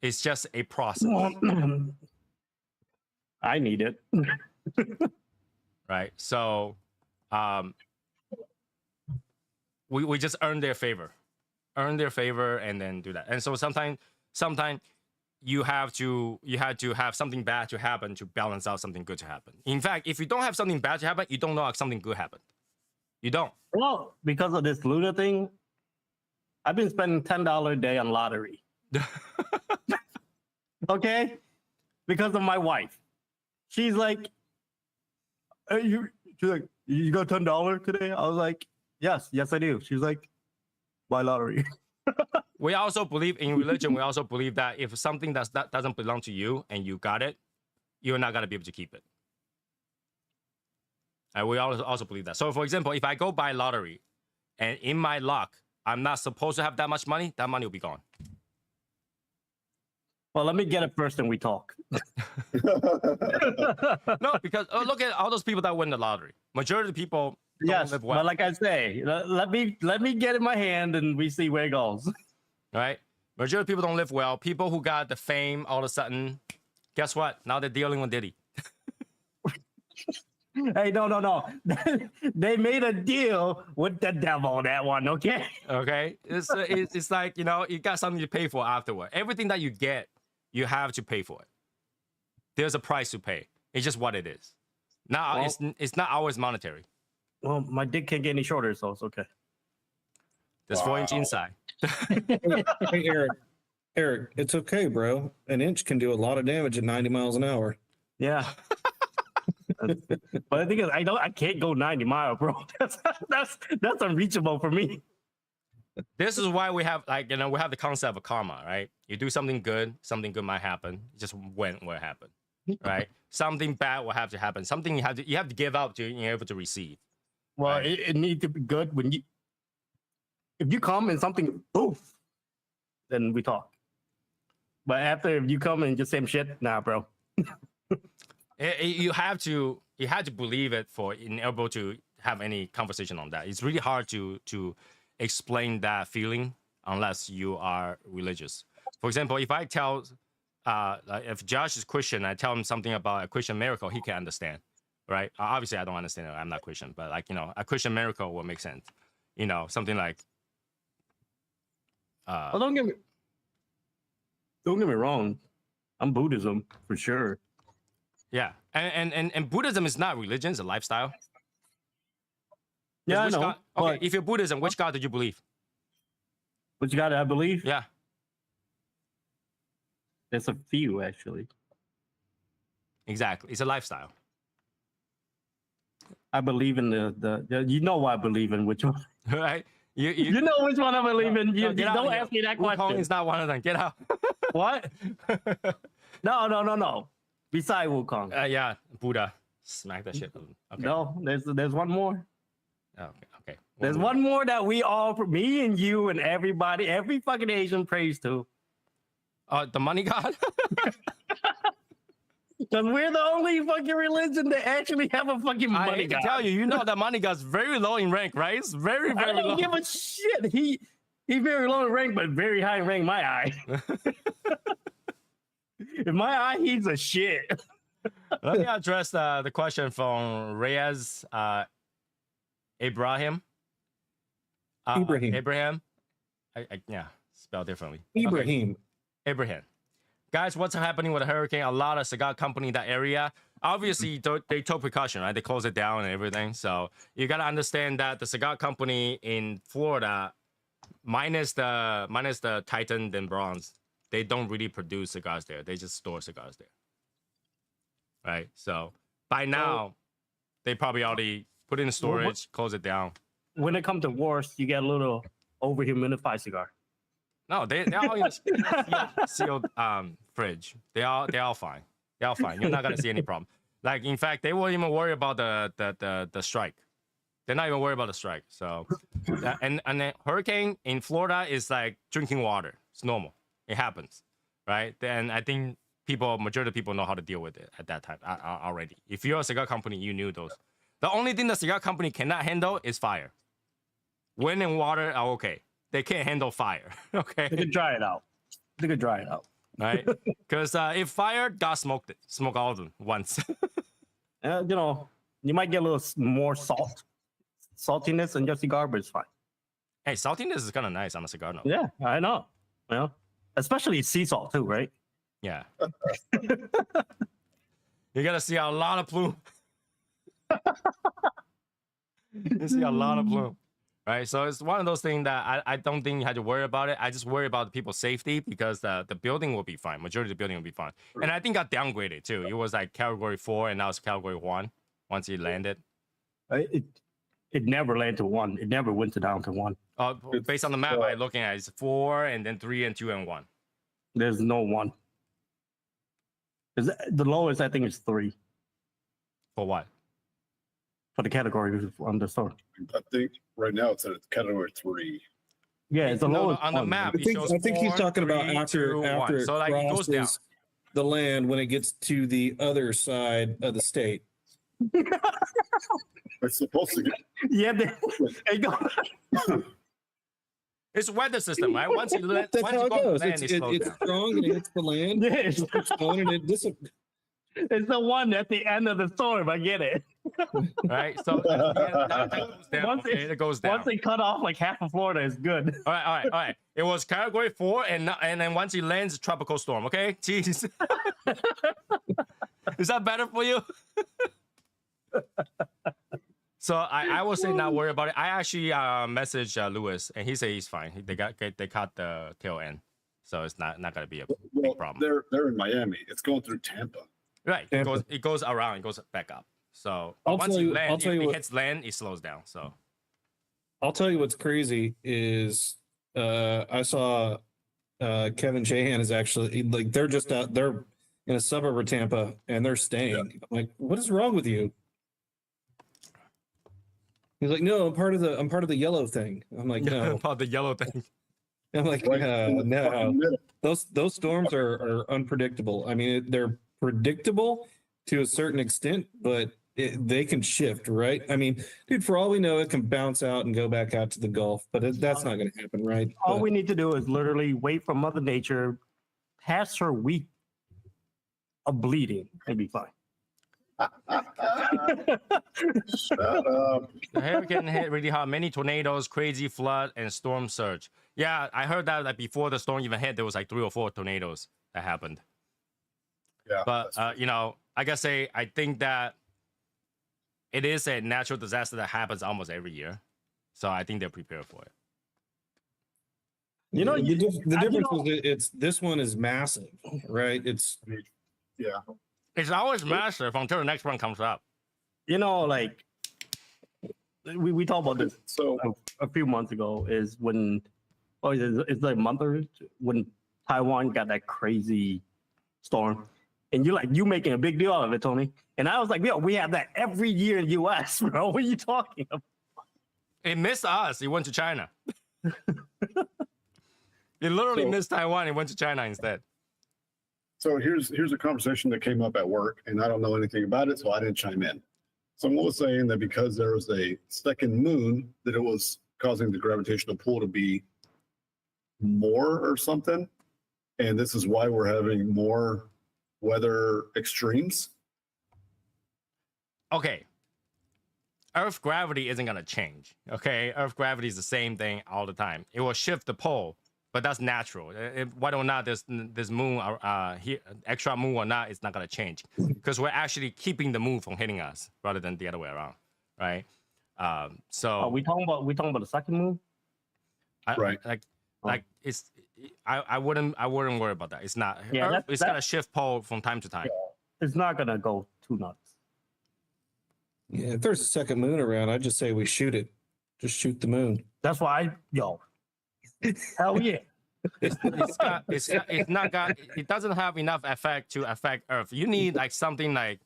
It's just a process, I need it. right? So we just earn their favor, and then do that. And so sometimes you have to have something bad to happen to balance out something good to happen. In fact, if you don't have something bad to happen, you don't know how something good happened. You don't. Well, because of this Luna thing, I've been spending $10 a day on lottery. Okay? Because of my wife. She's like, she's like, you got $10 today? I was like, yes, I do. She's like, buy lottery. We also believe in religion. We also believe that if something that doesn't belong to you and you got it, you're not gonna be able to keep it. And we also believe that. So, for example, if I go buy lottery, and in my luck, I'm not supposed to have that much money, that money will be gone. Well, let me get it first, and we talk. No, because look at all those people that win the lottery. Majority of the people don't Yes, live well, but like I say, let me get in my hand, and we see where it goes. right? Majority of people don't live well. People who got the fame all of a sudden, guess what? Now they're dealing with Diddy. Hey, no. They made a deal with the devil on that one, okay? Okay, it's like, you know, you got something to pay for afterward. Everything that you get, you have to pay for it. There's a price to pay. It's just what it is. Now Well- it's not always monetary. Well, my dick can't get any shorter, so it's okay. There's 4-inch Wow. inside. Hey, Eric, it's okay, bro. An inch can do a lot of damage at 90 miles an hour. Yeah. But the thing is, I can't go 90 miles, bro. That's unreachable for me. This is why we have, like, you know, we have the concept of karma, right? You do something good might happen. Just when will it happen, right? Something bad will have to happen. Something you have to give up to be able to receive. Well, Right. it needs to be good when if you come and something poof, then we talk. But after if you come and just same shit, nah, bro. You have to believe it for being able to have any conversation on that. It's really hard to explain that feeling unless you are religious. For example, if I tell like if Josh is Christian, I tell him something about a Christian miracle, he can understand, right? Obviously, I don't understand it. I'm not Christian, but, like, you know, a Christian miracle will make sense. You know, something like Well, don't get me wrong. I'm Buddhism for sure. yeah, and Buddhism is not religion; it's a lifestyle. 'Cause Yeah, I which know. God, okay, But if you're Buddhism, which God do you believe? you got to, I believe, Yeah, there's a few actually. exactly. It's a lifestyle. I believe in the you know what I believe in, which one? Right? You know which one I believe in. You get out of don't here. ask me that Wukong question. is not one of them. Get out. What? No. Beside Wukong. Yeah, Buddha. Smack that shit. Okay. No, there's one more. Oh, okay. There's one more that we all, me and you and everybody, every fucking Asian prays to. The money god. Because we're the only fucking religion that actually have a fucking I money hate to god. tell you, you know that money god's very low in rank, right? It's very, I very don't low. give a shit. He very low in rank, but very high in rank in my eye. In my eye, he's a shit. Let me address the question from Reyes Ibrahim. Ibrahim. Abraham. Yeah, spelled differently. Okay. Ibrahim. Abraham. Guys, what's happening with the hurricane? A lot of cigar company in that area. Obviously, they took precaution, right? They closed it down and everything. So you gotta understand that the cigar company in Florida, minus the Titan and Bronze, they don't really produce cigars there. They just store cigars there. Right? So by now, they probably already put it in storage, close it down. When it comes to worst, you get a little over-humidified cigar. No, they're all in a sealed fridge. They're all fine. They're all fine. You're not gonna see any problem. Like, in fact, they won't even worry about the strike. They're not even worried about the strike. So, and the hurricane in Florida is like drinking water. It's normal. It happens, right? Then I think majority of people know how to deal with it at that time already. If you're a cigar company, you knew those. The only thing the cigar company cannot handle is fire. Wind and water are okay. They can't handle fire. Okay. They could dry it out. Right? Because if fire, God smoked it. Smoke all of them once. You know, you might get a little more saltiness in your cigar, but it's fine. Hey, saltiness is kind of nice on a cigar note. Yeah, I know. Well, especially sea salt too, right? Yeah. You gotta see a lot of plume. You see a lot of plume. Right? So it's one of those things that I don't think you had to worry about it. I just worry about the people's safety because the building will be fine. Majority of the building will be fine. And I think got downgraded too. It was like category 4 and now it's category 1 once it landed. It never landed to 1. It never went down to 1. Based on the map I'm looking at, it's 4 and then 3 and 2 and 1. There's no 1. The lowest I think is 3 For what? for the category on the store. I think right now it's at category 3. Yeah, it's the No, lowest on the one. map. It shows I think he's 4, talking about 3, after 2, 1. after it So like it goes down. crosses the land when it gets to the other side of the state. It's supposed to get. Yeah, they go. It's weather system, right? Once you let, That's once how you it go on goes. land, It's it slows it's down. strong and it hits the land. Yeah, It keeps going and it it's the one at the end of the storm. I get it. Right? So that goes down. Once Okay, it goes down. Once they cut off like half of Florida, is good. All right. It was category 4, and then once it lands, tropical storm. Okay, jeez. Is that better for you? So I will say not worry about it. I actually messaged Lewis, and he said he's fine. They caught the tail end, so it's not gonna be a big problem. They're in Miami. It's going through Tampa. Right? Tampa. It goes around, it goes back up. So I'll once tell it you- lands, I'll tell if you it what- hits land, it slows down. So I'll tell you what's crazy is I saw Kevin Shahan is actually like they're just out they're in a suburb of Tampa and they're staying. I'm like, what is wrong with you? He's like, no, I'm part of the yellow thing. I'm like, no. about the yellow thing. I'm like, Right in the no. fucking middle. Those storms are unpredictable. I mean, they're predictable to a certain extent, but they can shift, right? I mean, dude, for all we know, it can bounce out and go back out to the Gulf, but that's not going to happen, right? All But- we need to do is literally wait for Mother Nature, past her week of bleeding, and be fine. Shut up. The hurricane hit really hard. Many tornadoes, crazy flood, and storm surge. Yeah, I heard that like before the storm even hit, there was like 3 or 4 tornadoes that happened. Yeah. But that's- you know, like I say, I think that it is a natural disaster that happens almost every year. So I think they're prepared for it. You know, the difference know- is it's this one is massive, right? It's yeah. It's always massive until the next one comes up. You know, like we talked about this So a few months ago. Is when, it's like a month or when Taiwan got that crazy storm, and you making a big deal out of it, Tony. And I was like, yo, we have that every year in U.S., bro. What are you talking about? It missed us. It went to China. It literally So- missed Taiwan. It went to China instead. So here's a conversation that came up at work, and I don't know anything about it, so I didn't chime in. Someone was saying that because there was a second moon, that it was causing the gravitational pull to be more or something, and this is why we're having more weather extremes. Okay. Earth gravity isn't gonna change. Okay, Earth gravity is the same thing all the time. It will shift the pole, but that's natural. Whether or not this moon, here, extra moon or not, it's not gonna change because we're actually keeping the moon from hitting us rather than the other way around, right? So Are we talking about the second move? Right. Like it's. I wouldn't worry about that. It's not. Yeah, Earth that- is gonna shift pole from time to time. It's not gonna go too nuts. yeah. If there's a second moon around, I'd just say we shoot it. Just shoot the moon. That's why hell yeah. It doesn't have enough effect to affect Earth. You need like something like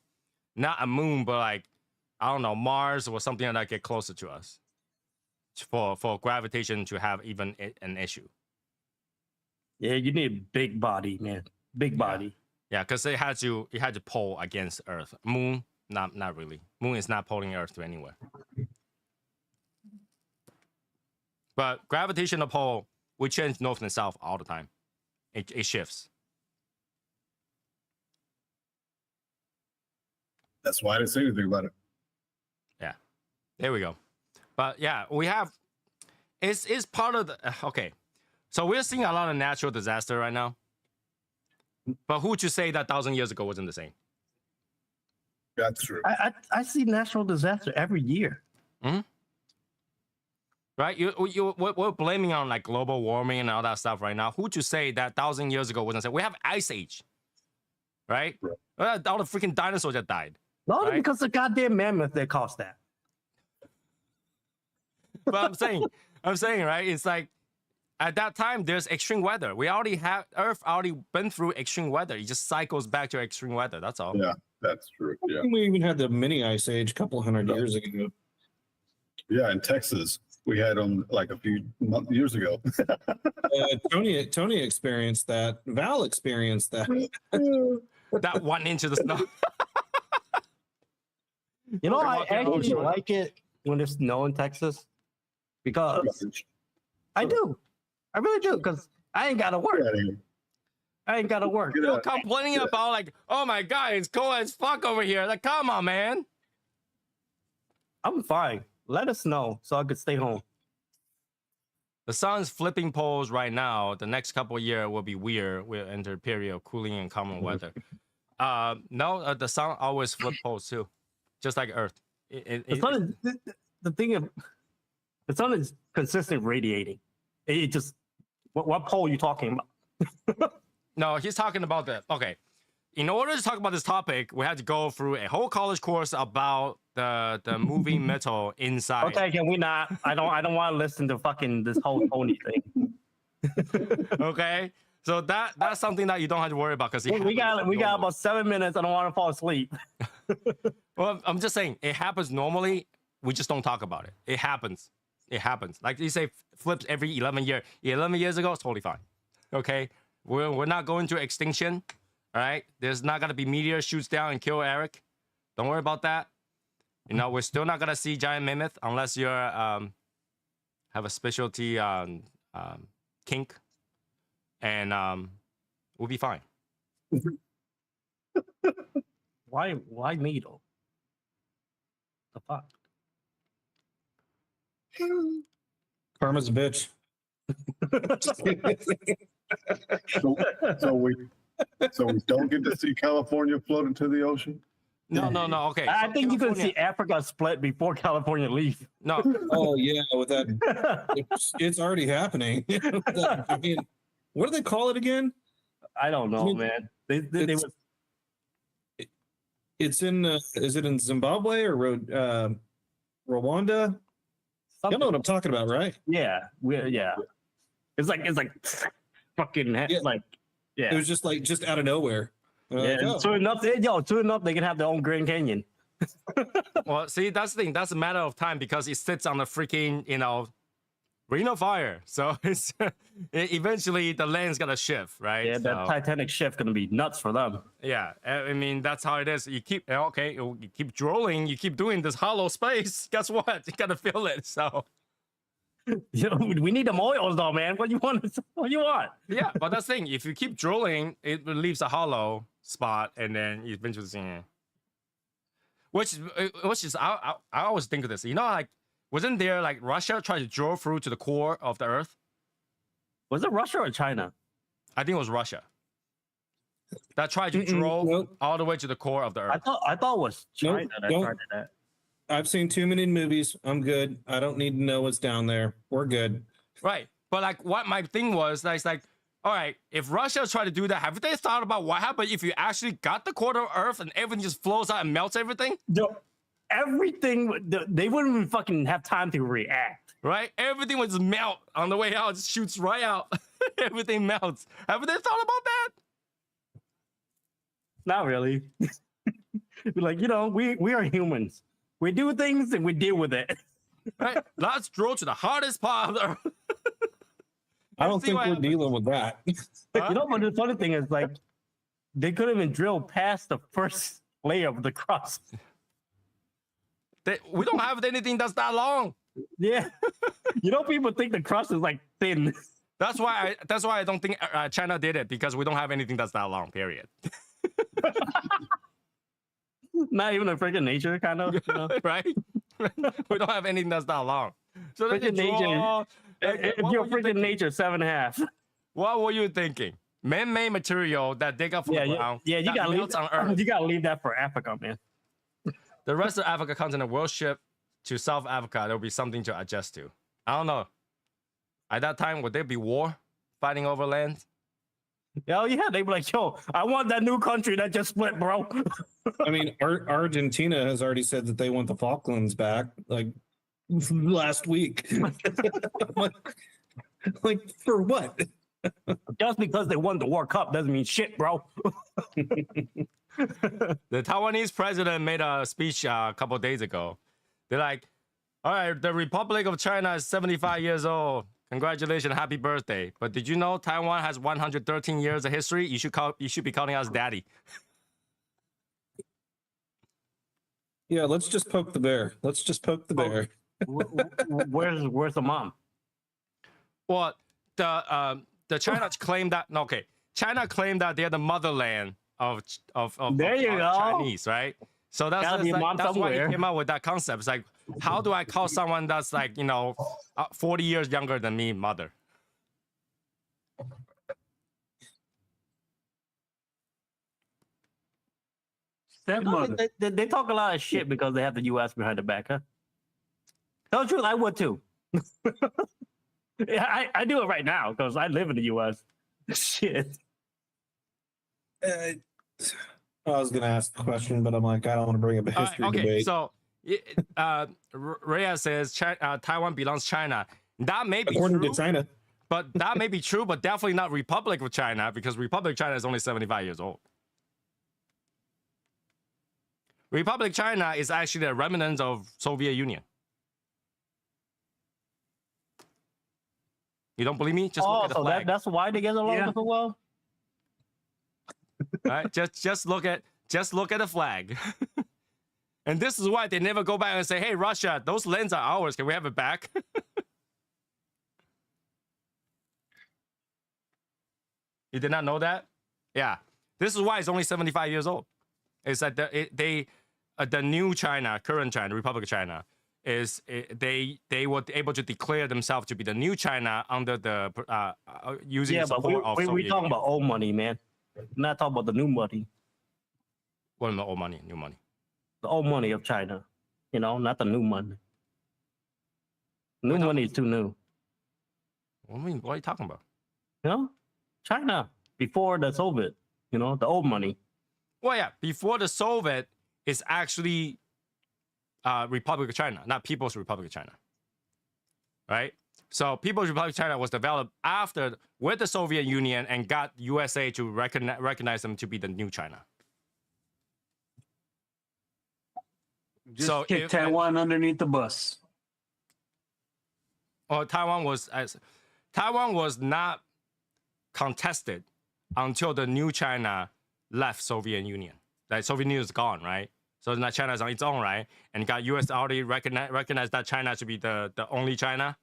not a moon, but like I don't know, Mars or something that get closer to us for gravitation to have even an issue. Yeah, you need a big body, man. Big body. Yeah, because it had to pull against Earth. Moon, not really. Moon is not pulling Earth to anywhere. But gravitational pull, we change north and south all the time. It shifts. That's why I didn't say anything about it. There we go. But yeah, we have. It's part of the okay. So we're seeing a lot of natural disaster right now. But who would you say that 1,000 years ago wasn't the same? That's true. I see natural disaster every year. Right? We're blaming on like global warming and all that stuff right now. Who would you say that 1,000 years ago wasn't the same? We have ice age. Right? All the freaking dinosaurs that died. Not Right. because the goddamn mammoth that caused that. But I'm saying, right? It's like at that time there's extreme weather. Earth already been through extreme weather. It just cycles back to extreme weather. That's all. Yeah, that's true. Yeah. We even had the mini ice age a couple hundred years ago. Yeah, in Texas, We had them like a few years ago. Tony experienced that. Val experienced that. That 1 inch of the snow. You know, I Walking actually over. like it when there's snow in Texas because I do. I really do because I ain't gotta work. I ain't gotta work. You're complaining about like, oh my god, it's cold as fuck over here. Like, come on, man. I'm fine. Let us know so I could stay home. The sun's flipping poles right now. The next couple of years will be weird. We'll enter a period of cooling and calmer weather. No, the sun always flip poles too, just like Earth. The sun is the thing of the sun is consistent radiating. It just what pole are you talking about? No, he's talking about the okay. In order to talk about this topic, we had to go through a whole college course about the moving metal inside. Okay, can we not? I don't want to listen to fucking this whole Tony thing. Okay, so that's something that you don't have to worry about because We got about 7 minutes. I don't want to fall asleep. Well, I'm just saying it happens normally. We just don't talk about it. It happens. It happens. Like you say, flips every 11 years. 11 years ago, it's totally fine. Okay, we're not going to extinction. All right, there's not gonna be meteor shoots down and kill Eric. Don't worry about that. You know, we're still not gonna see giant mammoth unless you're have a specialty kink, and we'll be fine. Why me though? The fuck? Karma's a bitch. So we don't get to see California float into the ocean. No. Okay. I so think you can California- see Africa split before California leaves. No, Oh yeah, with that, it's already happening. I mean, what do they call it again? I don't know, I mean, man. They it's- was, It's in. Is it in Zimbabwe or Rwanda? You know what I'm talking about, right? yeah, It's like fucking Yeah. like It was just out of nowhere. yeah. Oh. Soon enough, they can have their own Grand Canyon. well, see, that's the thing. That's a matter of time because it sits on the freaking, ring of fire. So it's eventually the land's gonna shift, right? Yeah, that So, Titanic shift gonna be nuts for them. yeah. I mean, that's how it is. You keep you keep drilling, you keep doing this hollow space. Guess what? You gotta fill it. So We need them oils though, man. What you want? What you want? yeah, but that's the thing. If you keep drilling, it leaves a hollow spot, and then you eventually see it. Which is I always think of this. Like, wasn't there like Russia tried to drill through to the core of the Earth? Was it Russia or China? I think it was Russia that tried to drill nope. all the way to the core of the Earth. I thought it was China Nope, that nope. tried that. I've seen too many movies. I'm good. I don't need to know what's down there. We're good. Right. But like what my thing was, it's like, all right, if Russia tried to do that, have they thought about what happened if you actually got the core of Earth and everything just flows out and melts everything? Everything they wouldn't even fucking have time to react. Right? Everything would just melt on the way out, just shoots right out. Everything melts. Haven't they thought about that? Not really. Like, we are humans. We do things and we deal with it. Right? Let's drill to the hardest part of the Earth. I don't See think what we're happens. dealing with that. Huh? But the funny thing is, like, they couldn't even drill past the first layer of the crust. We don't have anything that's that long. Yeah. People think the crust is like thin. That's why I don't think China did it, because we don't have anything that's that long, period. Not even a freaking nature kind of. Right? We don't have anything that's that long. So they Freaking can draw. If What you're were you freaking thinking? nature 7.5. What were you thinking? Man-made material that dig up from the ground. You that gotta melts on Earth. You gotta leave that for Africa, man. The rest of Africa continent will ship to South Africa. There will be something to adjust to. I don't know. At that time, would there be war, fighting over land? Hell yeah, they'd be like, yo, I want that new country that just split, bro. I mean, Argentina has already said that they want the Falklands back, like last week. like for what? Just because they won the World Cup doesn't mean shit, bro. The Taiwanese president made a speech a couple of days ago. They're like, All right, the Republic of China is 75 years old. Congratulations, happy birthday. But did you know Taiwan has 113 years of history? You should be calling us daddy. Yeah, let's just poke the bear. Let's just poke the bear. Where's the mom? Well, the China claim that China claimed that they're the motherland of There you go. Chinese, right? So Gotta be a mom that's why he somewhere. came out with that concept. It's like, how do I call someone that's like 40 years younger than me mother? Stepmother. They talk a lot of shit because they have the U.S. behind their back, huh? Tell the truth, I would too. Yeah, I do it right now because I live in the U.S. Shit. I was gonna ask the question, but I'm like, I don't want to bring up a All right, history okay, debate. so Rhea says Taiwan belongs to China. That may be According true, to China, but that may be true, but definitely not Republic of China because Republic of China is only 75 years old. Republic of China is actually a remnant of Soviet Union. You don't believe me? Just look at the so flag. that's why they get along Yeah. so well. Right? Just look at the flag. And this is why they never go back and say, "Hey, Russia, those lands are ours. Can we have it back?" You did not know that? Yeah. This is why it's only 75 years old. It's that the new China, current China, Republic of China, they were able to declare themselves to be the new China under the using Yeah, the but support of we Soviet talking Union. about old money, man. We're not talking about the new money. What about old money, new money? The old money of China. Not the new money. New money is too new. What are you talking about? China before the Soviet. The old money. Well, yeah, before the Soviet is actually Republic of China, not People's Republic of China. Right? So People's Republic of China was developed with the Soviet Union and got USA to recognize them to be the new China. Just So kick Taiwan underneath the bus. Taiwan was not contested until the new China left Soviet Union. Like Soviet Union is gone, right? So now China is on its own, right? And got US already recognized that China should be the only China.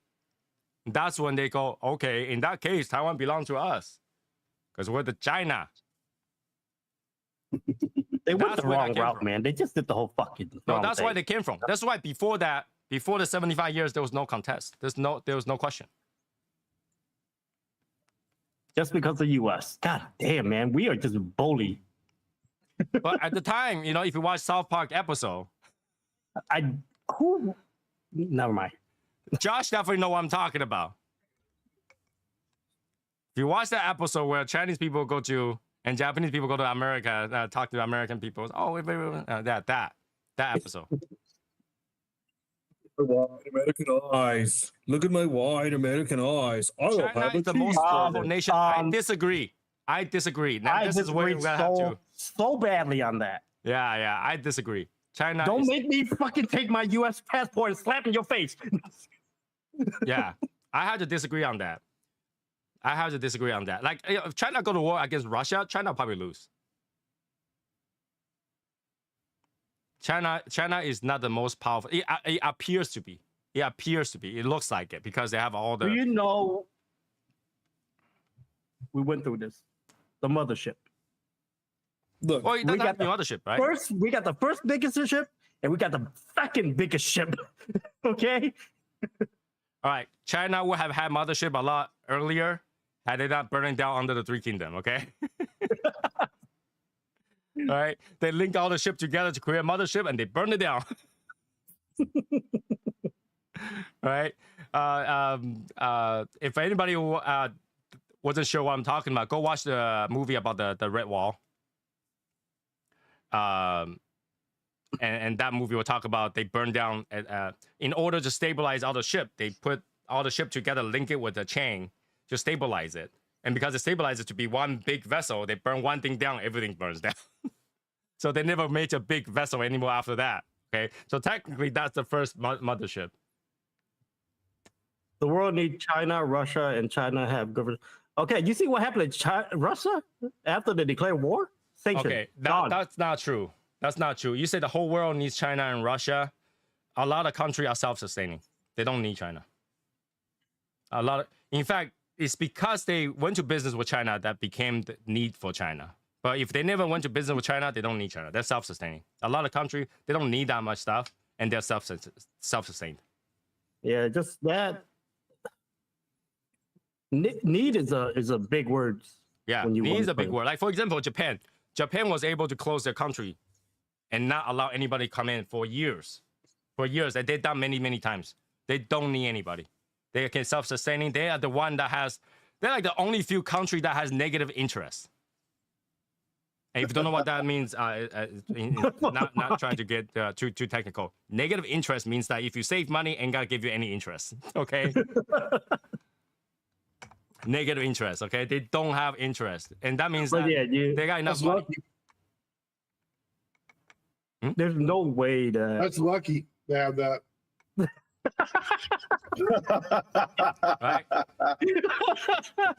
That's when they go, okay, in that case, Taiwan belongs to us because we're the China. They went That's the where that wrong came route, from. man. They just did the whole fucking No, wrong that's thing. why they came from. That's why before the 75 years, there was no contest. There was no question. Just because the U.S. God damn, man. We are just bullied. But at the time, if you watch South Park episode, Never mind. Josh definitely know what I'm talking about. If you watch that episode where Chinese people go to and Japanese people go to America, talk to American people, that episode. wide American eyes. Look at my wide American eyes. I will China have a is the most cheeseburger. powerful nation. I disagree. Now I this is where disagree we're gonna have to. so badly on that. Yeah, I disagree. China. Don't is- make me fucking take my U.S. passport and slap in your face. Yeah, I have to disagree on that. Like, if China go to war against Russia, China will probably lose. China is not the most powerful. It appears to be. It looks like it because they have all the. Do you know we went through this? The mothership. Look, Well, we that's got the the mothership, right? We got the first biggest ship, and we got the second biggest ship. Okay? All right, China would have had mothership a lot earlier had they not burning down under the Three Kingdom. Okay. All right, they link all the ship together to create a mothership, and they burn it down. Right. If anybody wasn't sure what I'm talking about, go watch the movie about the Red Wall. And that movie will talk about they burned down in order to stabilize all the ship. They put all the ship together, link it with a chain to stabilize it. And because it stabilizes to be one big vessel, they burn one thing down, everything burns down. So they never made a big vessel anymore after that. Okay, so technically that's the first mothership. The world needs China, Russia, and China have government. Okay, you see what happened in China, Russia after they declared war? Sanctions. Okay, gone. that's not true. That's not true. You say the whole world needs China and Russia. A lot of countries are self-sustaining. They don't need China. In fact, it's because they went to business with China that became the need for China. But if they never went to business with China, they don't need China. They're self-sustaining. A lot of countries, they don't need that much stuff, and they're self-sustained. Yeah, just that. Need is a big word. Yeah, when you need want is a big to- word. Like, for example, Japan. Japan was able to close their country and not allow anybody come in for years. For years, and they've done many, many times. They don't need anybody. They can self-sustaining. They are the one that has, they're like the only few country that has negative interest. And if you don't know what that means, not trying to get too technical. Negative interest means that if you save money, ain't gonna give you any interest. Okay. Negative interest. Okay, they don't have interest, and that means But that yeah, they got enough That's money. lucky. there's no way that. That's lucky to have that. Right?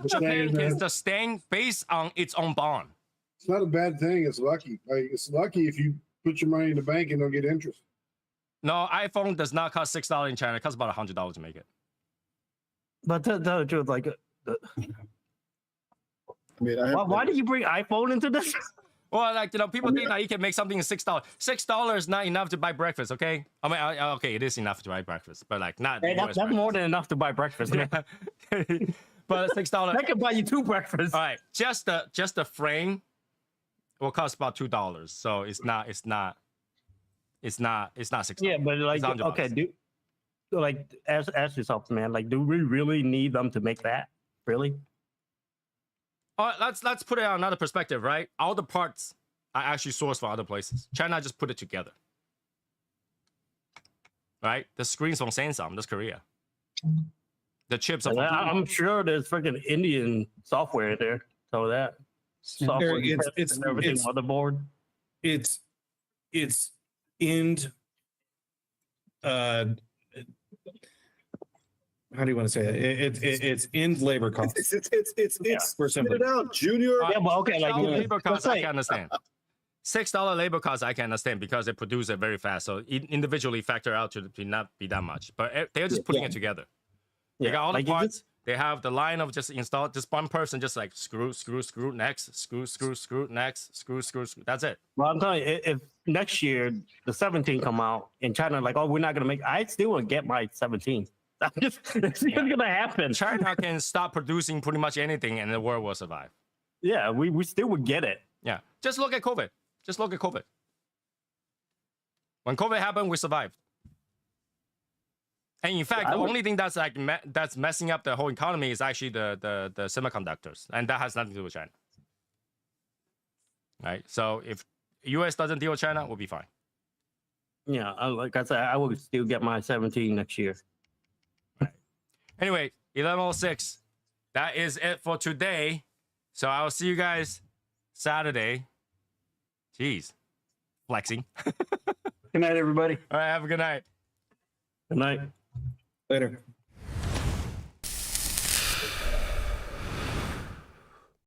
Japan Saying can that. sustain based on its own bond. It's not a bad thing. It's lucky. Like it's lucky if you put your money in the bank and don't get interest. No, iPhone does not cost $6 in China. It costs about $100 to make it. But tell the truth, like, I mean, I have why do you bring iPhone into this? Well, like, you know, people think that you can make something in $6. $6 is not enough to buy breakfast, okay? I mean, okay, it is enough to buy breakfast, but like not. Hey, US that's more breakfast. than enough to buy breakfast. Man. But $6. I can buy you 2 breakfasts. All right, just the frame will cost about $2. So it's not $6. Yeah, but like, It's $100. okay, ask yourself, man. Like, do we really need them to make that? Really? All right, let's put it on another perspective, right? All the parts are actually sourced from other places. China just put it together, right? The screens from Samsung, that's Korea. The chips are And from I'm sure there's freaking Indian software there. So that software, It's and everything, motherboard. it's end how do you want to say it? It's end labor costs. It's for spit somebody. it out, Junior. Yeah, but okay, like, $6 labor costs, I let's say- can understand. $6 labor costs, I can understand because they produce it very fast. So individually factor out to not be that much. But they're just putting it together. They got all the like, you parts. just- They have the line of just install. Just one person just like screw, next, screw, next, screw. That's it. Well, I'm telling you, if next year the 17 come out and China like, oh, we're not gonna make, I still want to get my 17. It's gonna happen. China can stop producing pretty much anything and the world will survive. Yeah, we still would get it. Yeah. Just look at COVID. When COVID happened, we survived. And in fact, the only thing that's like that's messing up the whole economy is actually the semiconductors, and that has nothing to do with China. Right. So if U.S. doesn't deal with China, we'll be fine. Yeah, like I said, I will still get my 17 next year. Anyway, 11:06. That is it for today. So I will see you guys Saturday. Jeez, flexing. Good night, everybody. All right, have a good night. Good night. Later.